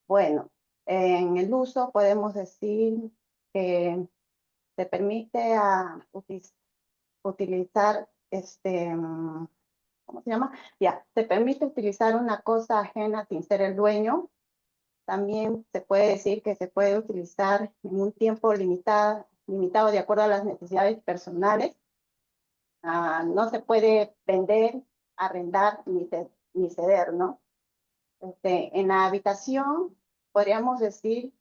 Bueno, en el uso podemos decir que te permite utilizar ¿cómo se llama? Ya, te permite utilizar una cosa ajena sin ser el dueño. También se puede decir que se puede utilizar en un tiempo limitado de acuerdo a las necesidades personales. No se puede vender, arrendar ni ceder, ¿no? En la habitación podríamos decir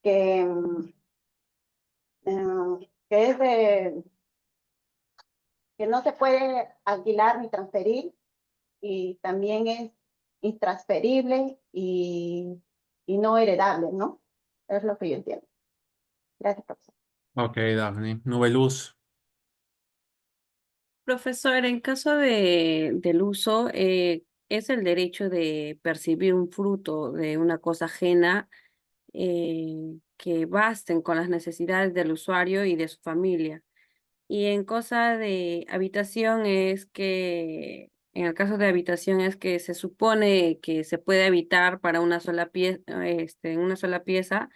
que, que que no se puede alquilar ni transferir y también es intransferible y no heredable, ¿no? Es lo que yo entiendo. Gracias, profesor. Ok, Dafne. Nubeluz. Profesor, en caso del uso, es el derecho de percibir un fruto de una cosa ajena que basten con las necesidades del usuario y de su familia. Y en cosa de habitación es que, en el caso de habitación es que se supone que se puede habitar para una sola pieza, en una sola pieza,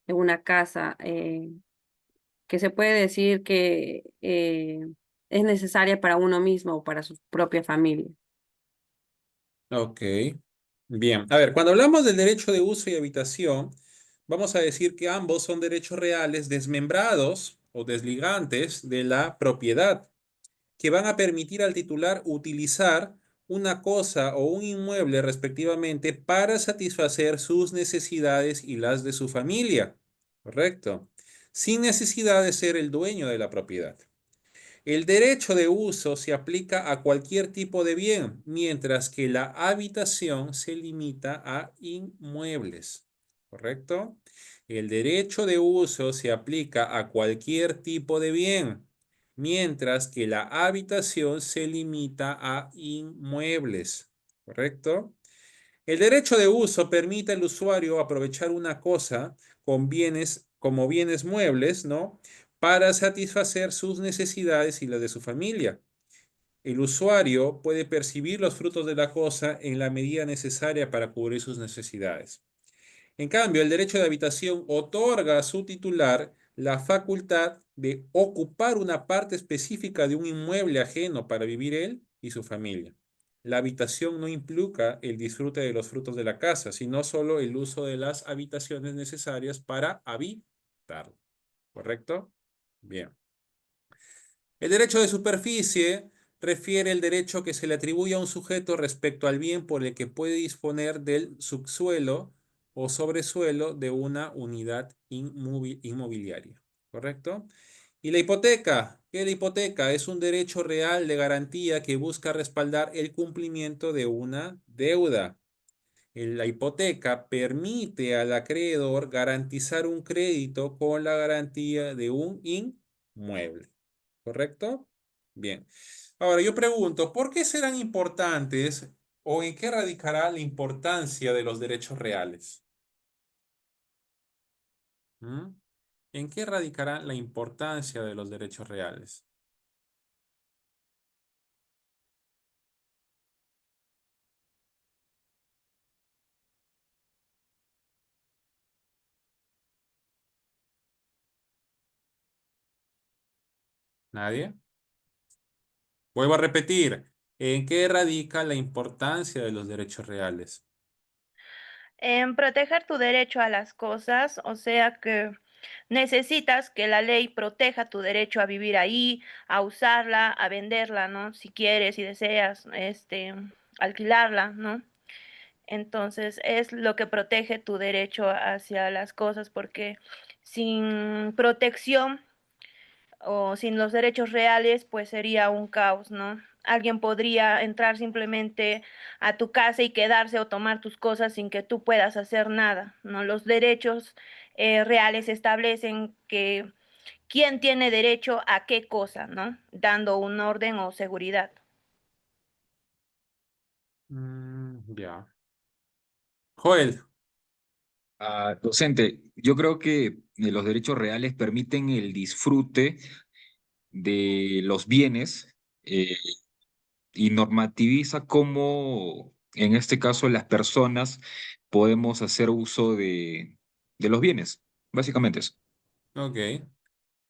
en una casa, que se puede decir que es necesaria para uno mismo o para su propia familia. Ok. Bien. A ver, cuando hablamos del derecho de uso y habitación, vamos a decir que ambos son derechos reales desmembrados o desligantes de la propiedad, que van a permitir al titular utilizar una cosa o un inmueble respectivamente para satisfacer sus necesidades y las de su familia. ¿Correcto? Sin necesidad de ser el dueño de la propiedad. El derecho de uso se aplica a cualquier tipo de bien, mientras que la habitación se limita a inmuebles. ¿Correcto? El derecho de uso se aplica a cualquier tipo de bien, mientras que la habitación se limita a inmuebles. ¿Correcto? El derecho de uso permite al usuario aprovechar una cosa con bienes, como bienes muebles, ¿no? Para satisfacer sus necesidades y las de su familia. El usuario puede percibir los frutos de la cosa en la medida necesaria para cubrir sus necesidades. En cambio, el derecho de habitación otorga a su titular la facultad de ocupar una parte específica de un inmueble ajeno para vivir él y su familia. La habitación no implica el disfrute de los frutos de la casa, sino solo el uso de las habitaciones necesarias para habitar. ¿Correcto? Bien. El derecho de superficie refiere el derecho que se le atribuye a un sujeto respecto al bien por el que puede disponer del subsuelo o sobresuelo de una unidad inmobiliaria. ¿Correcto? Y la hipoteca. ¿Qué es la hipoteca? Es un derecho real de garantía que busca respaldar el cumplimiento de una deuda. La hipoteca permite al acreedor garantizar un crédito con la garantía de un inmueble. ¿Correcto? Bien. Ahora yo pregunto, ¿por qué serán importantes o en qué radicará la importancia de los derechos reales? ¿Mm? ¿En qué radicará la importancia de los derechos reales? ¿Nadie? Vuelvo a repetir. ¿En qué radica la importancia de los derechos reales? En proteger tu derecho a las cosas, o sea que necesitas que la ley proteja tu derecho a vivir ahí, a usarla, a venderla, ¿no? Si quieres y deseas, alquilarla, ¿no? Entonces es lo que protege tu derecho hacia las cosas, porque sin protección o sin los derechos reales, pues sería un caos, ¿no? Alguien podría entrar simplemente a tu casa y quedarse o tomar tus cosas sin que tú puedas hacer nada, ¿no? Los derechos reales establecen que quién tiene derecho a qué cosa, ¿no? Dando un orden o seguridad. Ya. Joel. Docente, yo creo que los derechos reales permiten el disfrute de los bienes eh, y normativiza cómo, en este caso, las personas podemos hacer uso de los bienes. Básicamente eso. Ok.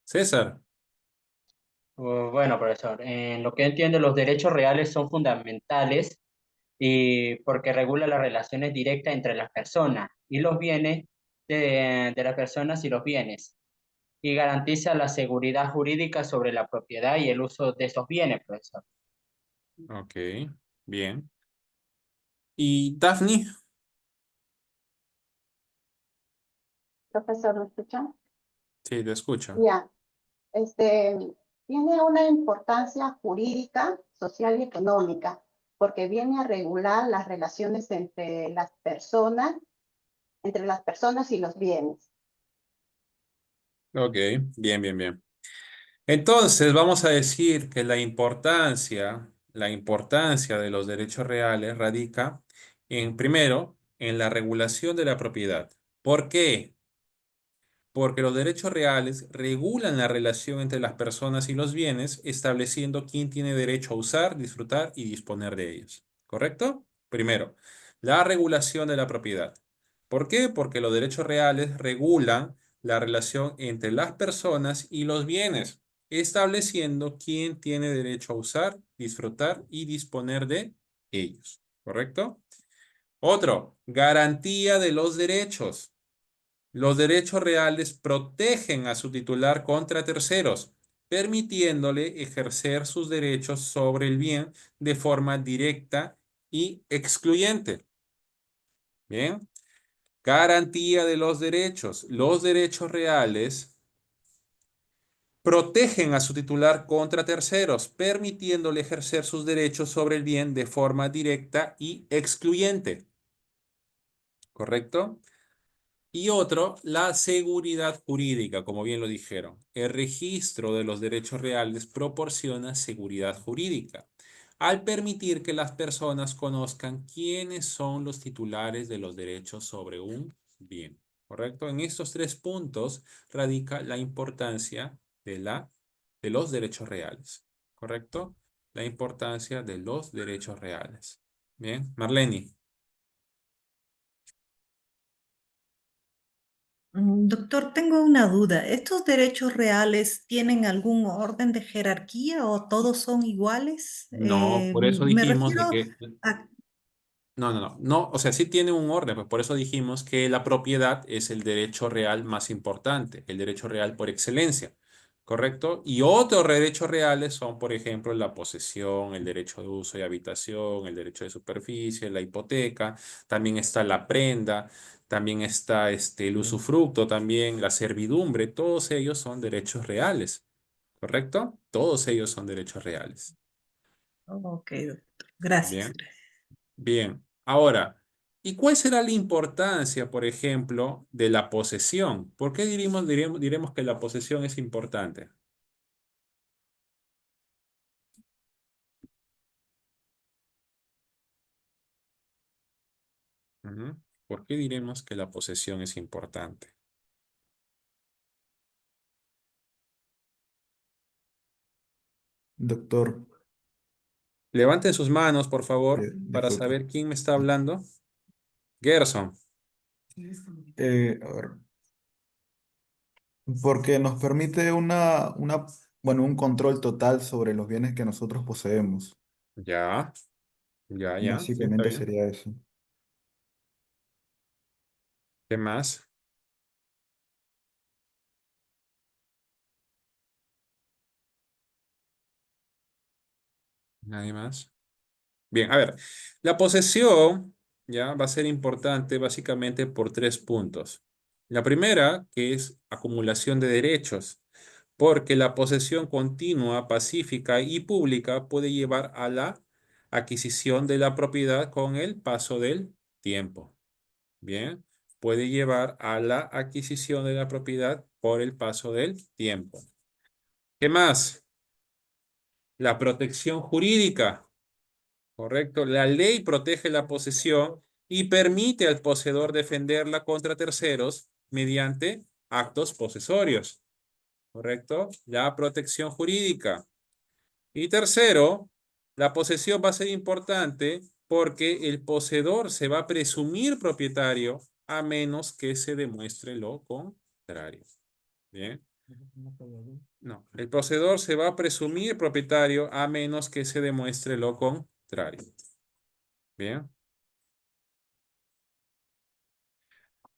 César. Bueno, profesor, en lo que entiendo, los derechos reales son fundamentales y porque regula las relaciones directas entre las personas y los bienes de las personas y los bienes y garantiza la seguridad jurídica sobre la propiedad y el uso de esos bienes, profesor. Ok. Bien. ¿Y Daphne? Profesor, ¿me escuchan? Sí, te escucho. Ya, tiene una importancia jurídica, social y económica, porque viene a regular las relaciones entre las personas y los bienes. Ok. Bien, bien, bien. Entonces, vamos a decir que la importancia de los derechos reales radica en, primero, en la regulación de la propiedad. ¿Por qué? Porque los derechos reales regulan la relación entre las personas y los bienes, estableciendo quién tiene derecho a usar, disfrutar y disponer de ellos. ¿Correcto? Primero, la regulación de la propiedad. ¿Por qué? Porque los derechos reales regulan la relación entre las personas y los bienes, estableciendo quién tiene derecho a usar, disfrutar y disponer de ellos. ¿Correcto? Otro, garantía de los derechos. Los derechos reales protegen a su titular contra terceros, permitiéndole ejercer sus derechos sobre el bien de forma directa y excluyente. Bien. Garantía de los derechos. Los derechos reales protegen a su titular contra terceros, permitiéndole ejercer sus derechos sobre el bien de forma directa y excluyente. ¿Correcto? Y otro, la seguridad jurídica, como bien lo dijeron. El registro de los derechos reales proporciona seguridad jurídica, al permitir que las personas conozcan quiénes son los titulares de los derechos sobre un bien. ¿Correcto? En estos tres puntos radica la importancia de los derechos reales. ¿Correcto? La importancia de los derechos reales. Bien, Marlene. Doctor, tengo una duda. ¿Estos derechos reales tienen algún orden de jerarquía o todos son iguales? No, por eso Me dijimos de refiero que a... no, no, no, no, o sea, sí tiene un orden, pues por eso dijimos que la propiedad es el derecho real más importante, el derecho real por excelencia, ¿correcto? Y otros derechos reales son, por ejemplo, la posesión, el derecho de uso y habitación, el derecho de superficie, la hipoteca, también está la prenda, también está el usufructo, también la servidumbre, todos ellos son derechos reales, ¿correcto? Todos ellos son derechos reales. Ok, doctor. Gracias. Bien. Bien, ahora, ¿y cuál será la importancia, por ejemplo, de la posesión? ¿Por qué diremos que la posesión es importante? Ujú. ¿Por qué diremos que la posesión es importante? Doctor, Levanten sus manos, por favor, para disculpe. saber quién me está hablando. Gerson. A ver, porque nos permite bueno, un control total sobre los bienes que nosotros poseemos. Ya, ya, sí, está Básicamente bien. sería eso. ¿Qué más? ¿Nadie más? Bien, a ver, la posesión ya va a ser importante básicamente por 3 puntos. La primera, que es acumulación de derechos, porque la posesión continua, pacífica y pública puede llevar a la adquisición de la propiedad con el paso del tiempo. Bien, puede llevar a la adquisición de la propiedad por el paso del tiempo. ¿Qué más? La protección jurídica. Correcto. La ley protege la posesión y permite al poseedor defenderla contra terceros mediante actos posesorios. Correcto. La protección jurídica. Y tercero, la posesión va a ser importante porque el poseedor se va a presumir propietario a menos que se demuestre lo contrario. Bien. No, el poseedor se va a presumir propietario a menos que se demuestre lo contrario. Bien.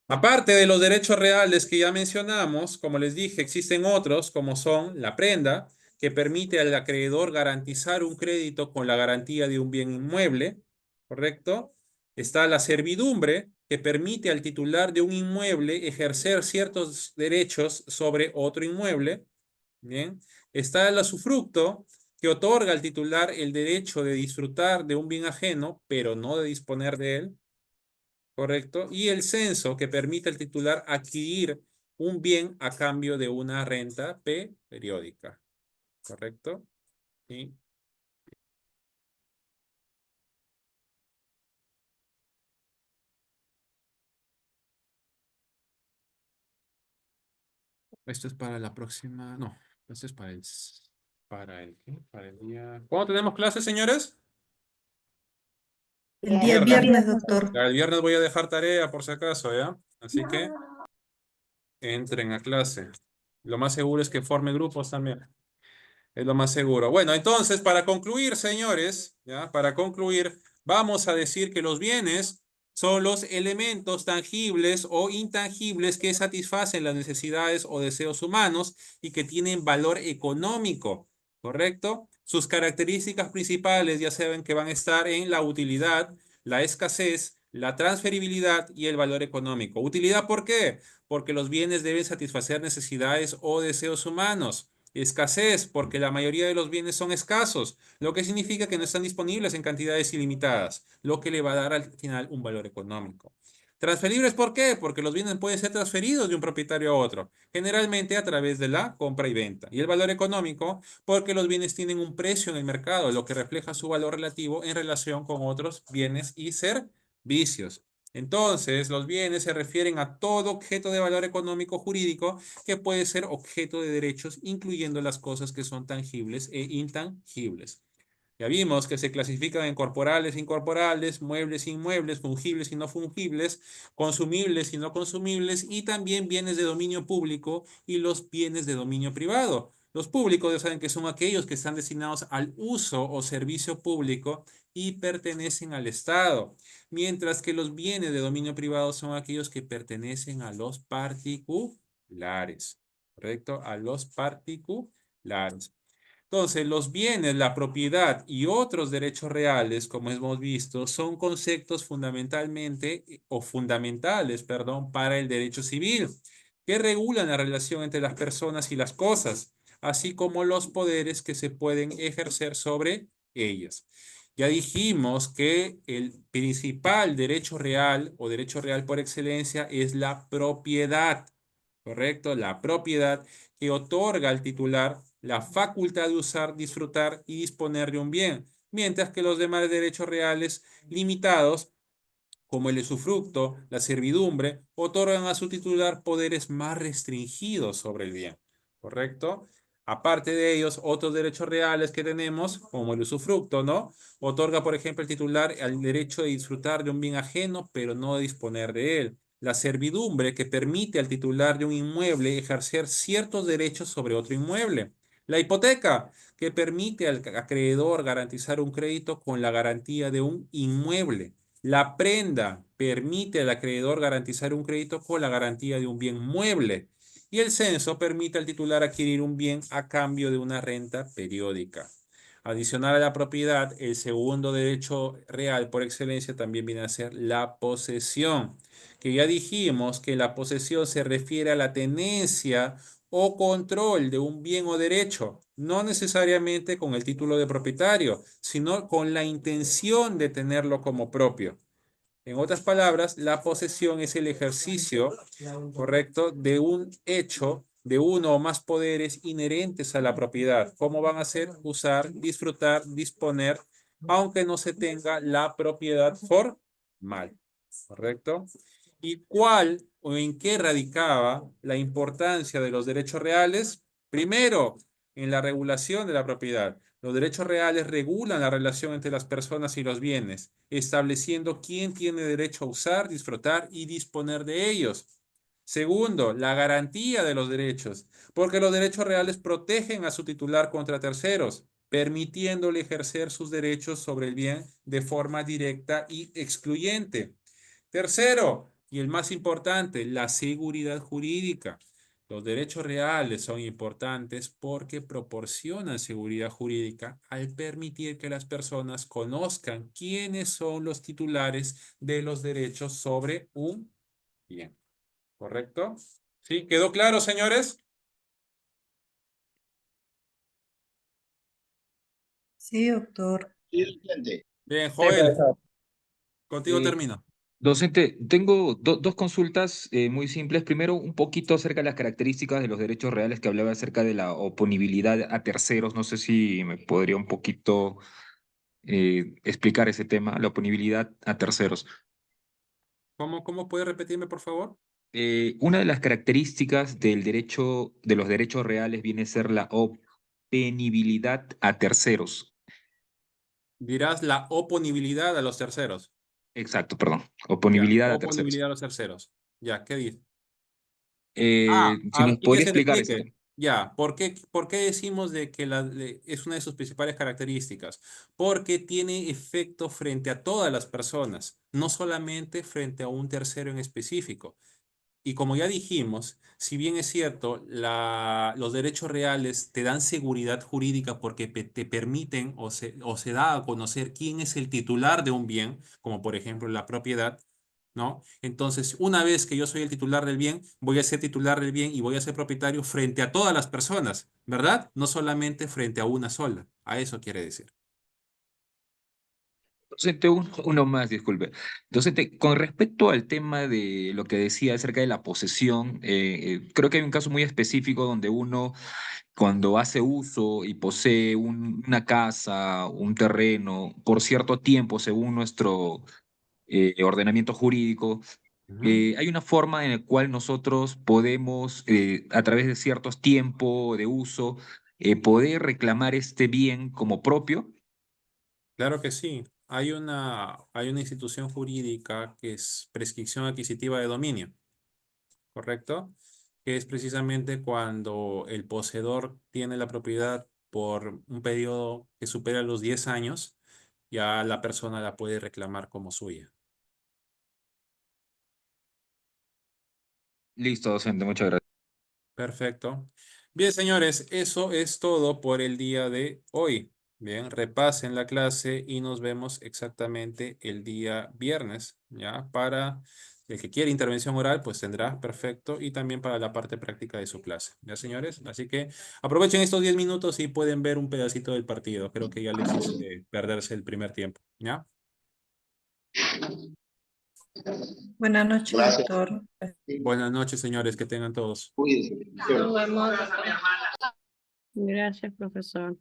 Aparte de los derechos reales que ya mencionamos, como les dije, existen otros como son la prenda, que permite al acreedor garantizar un crédito con la garantía de un bien inmueble, ¿correcto? Está la servidumbre, que permite al titular de un inmueble ejercer ciertos derechos sobre otro inmueble, ¿bien? Está el usufructo, que otorga al titular el derecho de disfrutar de un bien ajeno, pero no de disponer de él. ¿Correcto? Y el censo que permite al titular adquirir un bien a cambio de una renta periódica. ¿Correcto? Y esto es para la próxima. No, esto es para ¿qué? Para el día. ¿Cuándo tenemos clases, señores? El día Viernes. viernes, doctor. Ya, el viernes voy a dejar tarea por si acaso, ¿ya? Así que entren a clase. Lo más seguro es que forme grupos también. Es lo más seguro. Bueno, entonces, para concluir, señores, ¿ya? Para concluir, vamos a decir que los bienes son los elementos tangibles o intangibles que satisfacen las necesidades o deseos humanos y que tienen valor económico, ¿correcto? Sus características principales ya saben que van a estar en la utilidad, la escasez, la transferibilidad y el valor económico. ¿Utilidad por qué? Porque los bienes deben satisfacer necesidades o deseos humanos. Escasez, porque la mayoría de los bienes son escasos, lo que significa que no están disponibles en cantidades ilimitadas, lo que le va a dar al final un valor económico. Transferibles, ¿por qué? Porque los bienes pueden ser transferidos de un propietario a otro, generalmente a través de la compra y venta. Y el valor económico, porque los bienes tienen un precio en el mercado, lo que refleja su valor relativo en relación con otros bienes y servicios. Entonces, los bienes se refieren a todo objeto de valor económico jurídico que puede ser objeto de derechos, incluyendo las cosas que son tangibles e intangibles. Ya vimos que se clasifican en corporales e incorporales, muebles e inmuebles, fungibles y no fungibles, consumibles y no consumibles, y también bienes de dominio público y los bienes de dominio privado. Los públicos ya saben que son aquellos que están destinados al uso o servicio público y pertenecen al Estado, mientras que los bienes de dominio privado son aquellos que pertenecen a los particulares, ¿correcto? A los particulares. Entonces, los bienes, la propiedad y otros derechos reales, como hemos visto, son conceptos fundamentalmente o fundamentales, perdón, para el derecho civil, que regulan la relación entre las personas y las cosas, así como los poderes que se pueden ejercer sobre ellas. Ya dijimos que el principal derecho real o derecho real por excelencia es la propiedad, ¿correcto? La propiedad que otorga al titular la facultad de usar, disfrutar y disponer de un bien, mientras que los demás derechos reales limitados, como el usufructo, la servidumbre, otorgan a su titular poderes más restringidos sobre el bien, ¿correcto? Aparte de ellos, otros derechos reales que tenemos, como el usufructo, ¿no? Otorga, por ejemplo, el titular el derecho de disfrutar de un bien ajeno, pero no de disponer de él. La servidumbre, que permite al titular de un inmueble ejercer ciertos derechos sobre otro inmueble. La hipoteca, que permite al acreedor garantizar un crédito con la garantía de un inmueble. La prenda permite al acreedor garantizar un crédito con la garantía de un bien mueble. Y el censo permite al titular adquirir un bien a cambio de una renta periódica. Adicional a la propiedad, el segundo derecho real por excelencia también viene a ser la posesión, que ya dijimos que la posesión se refiere a la tenencia o control de un bien o derecho, no necesariamente con el título de propietario, sino con la intención de tenerlo como propio. En otras palabras, la posesión es el ejercicio, correcto, de un hecho de uno o más poderes inherentes a la propiedad. ¿Cómo van a ser? Usar, disfrutar, disponer, aunque no se tenga la propiedad formal, ¿correcto? ¿Y cuál o en qué radicaba la importancia de los derechos reales? Primero, en la regulación de la propiedad. Los derechos reales regulan la relación entre las personas y los bienes, estableciendo quién tiene derecho a usar, disfrutar y disponer de ellos. Segundo, la garantía de los derechos, porque los derechos reales protegen a su titular contra terceros, permitiéndole ejercer sus derechos sobre el bien de forma directa y excluyente. Tercero, y el más importante, la seguridad jurídica. Los derechos reales son importantes porque proporcionan seguridad jurídica al permitir que las personas conozcan quiénes son los titulares de los derechos sobre un bien. ¿Correcto? ¿Sí? ¿Quedó claro, señores? Sí, doctor. Sí, docente. Bien, Sí, Joel, profesor. contigo Eh, termino. Docente, tengo dos consultas muy simples. Primero, un poquito acerca de las características de los derechos reales que hablaba acerca de la oponibilidad a terceros. No sé si me podría un poquito explicar ese tema, la oponibilidad a terceros. ¿Cómo puede repetirme, por favor? Una de las características del derecho, de los derechos reales viene a ser la openibilidad a terceros. Dirás la oponibilidad a los terceros. Exacto, perdón. Ya, Oponibilidad a terceros. oponibilidad a los terceros. Ya, ¿qué dice? Si nos ¿Quiere podría que se le explicar ese explique? tema. Ya, ¿por qué decimos de que es una de sus principales características? Porque tiene efecto frente a todas las personas, no solamente frente a un tercero en específico. Y como ya dijimos, si bien es cierto, los derechos reales te dan seguridad jurídica porque te permiten o se da a conocer quién es el titular de un bien, como por ejemplo la propiedad, ¿no? Entonces, una vez que yo soy el titular del bien, voy a ser titular del bien y voy a ser propietario frente a todas las personas, ¿verdad? No solamente frente a una sola. A eso quiere decir. Docente, uno más, disculpe. Docente, con respecto al tema de lo que decía acerca de la posesión, creo que hay un caso muy específico donde uno, cuando hace uso y posee una casa, un terreno, por cierto tiempo, según nuestro ordenamiento jurídico, Ujú. hay una forma en la cual nosotros podemos, a través de ciertos tiempos de uso, poder reclamar este bien como propio. Claro que sí. Hay una institución jurídica que es prescripción adquisitiva de dominio. ¿Correcto? Que es precisamente cuando el poseedor tiene la propiedad por un periodo que supera los 10 años, ya la persona la puede reclamar como suya. Listo, docente, muchas gracias. Perfecto. Bien, señores, eso es todo por el día de hoy. Bien, repasen la clase y nos vemos exactamente el día viernes, ¿ya? Para el que quiere intervención oral, pues tendrá, perfecto, y también para la parte práctica de su clase, ¿ya, señores? Así que aprovechen estos 10 minutos y pueden ver un pedacito del partido. Creo que ya les hice perderse el primer tiempo, ¿ya? Buenas noches, Gracias. doctor. Buenas noches, señores, que tengan todos. Cuídense. Nos vemos. Gracias, profesor.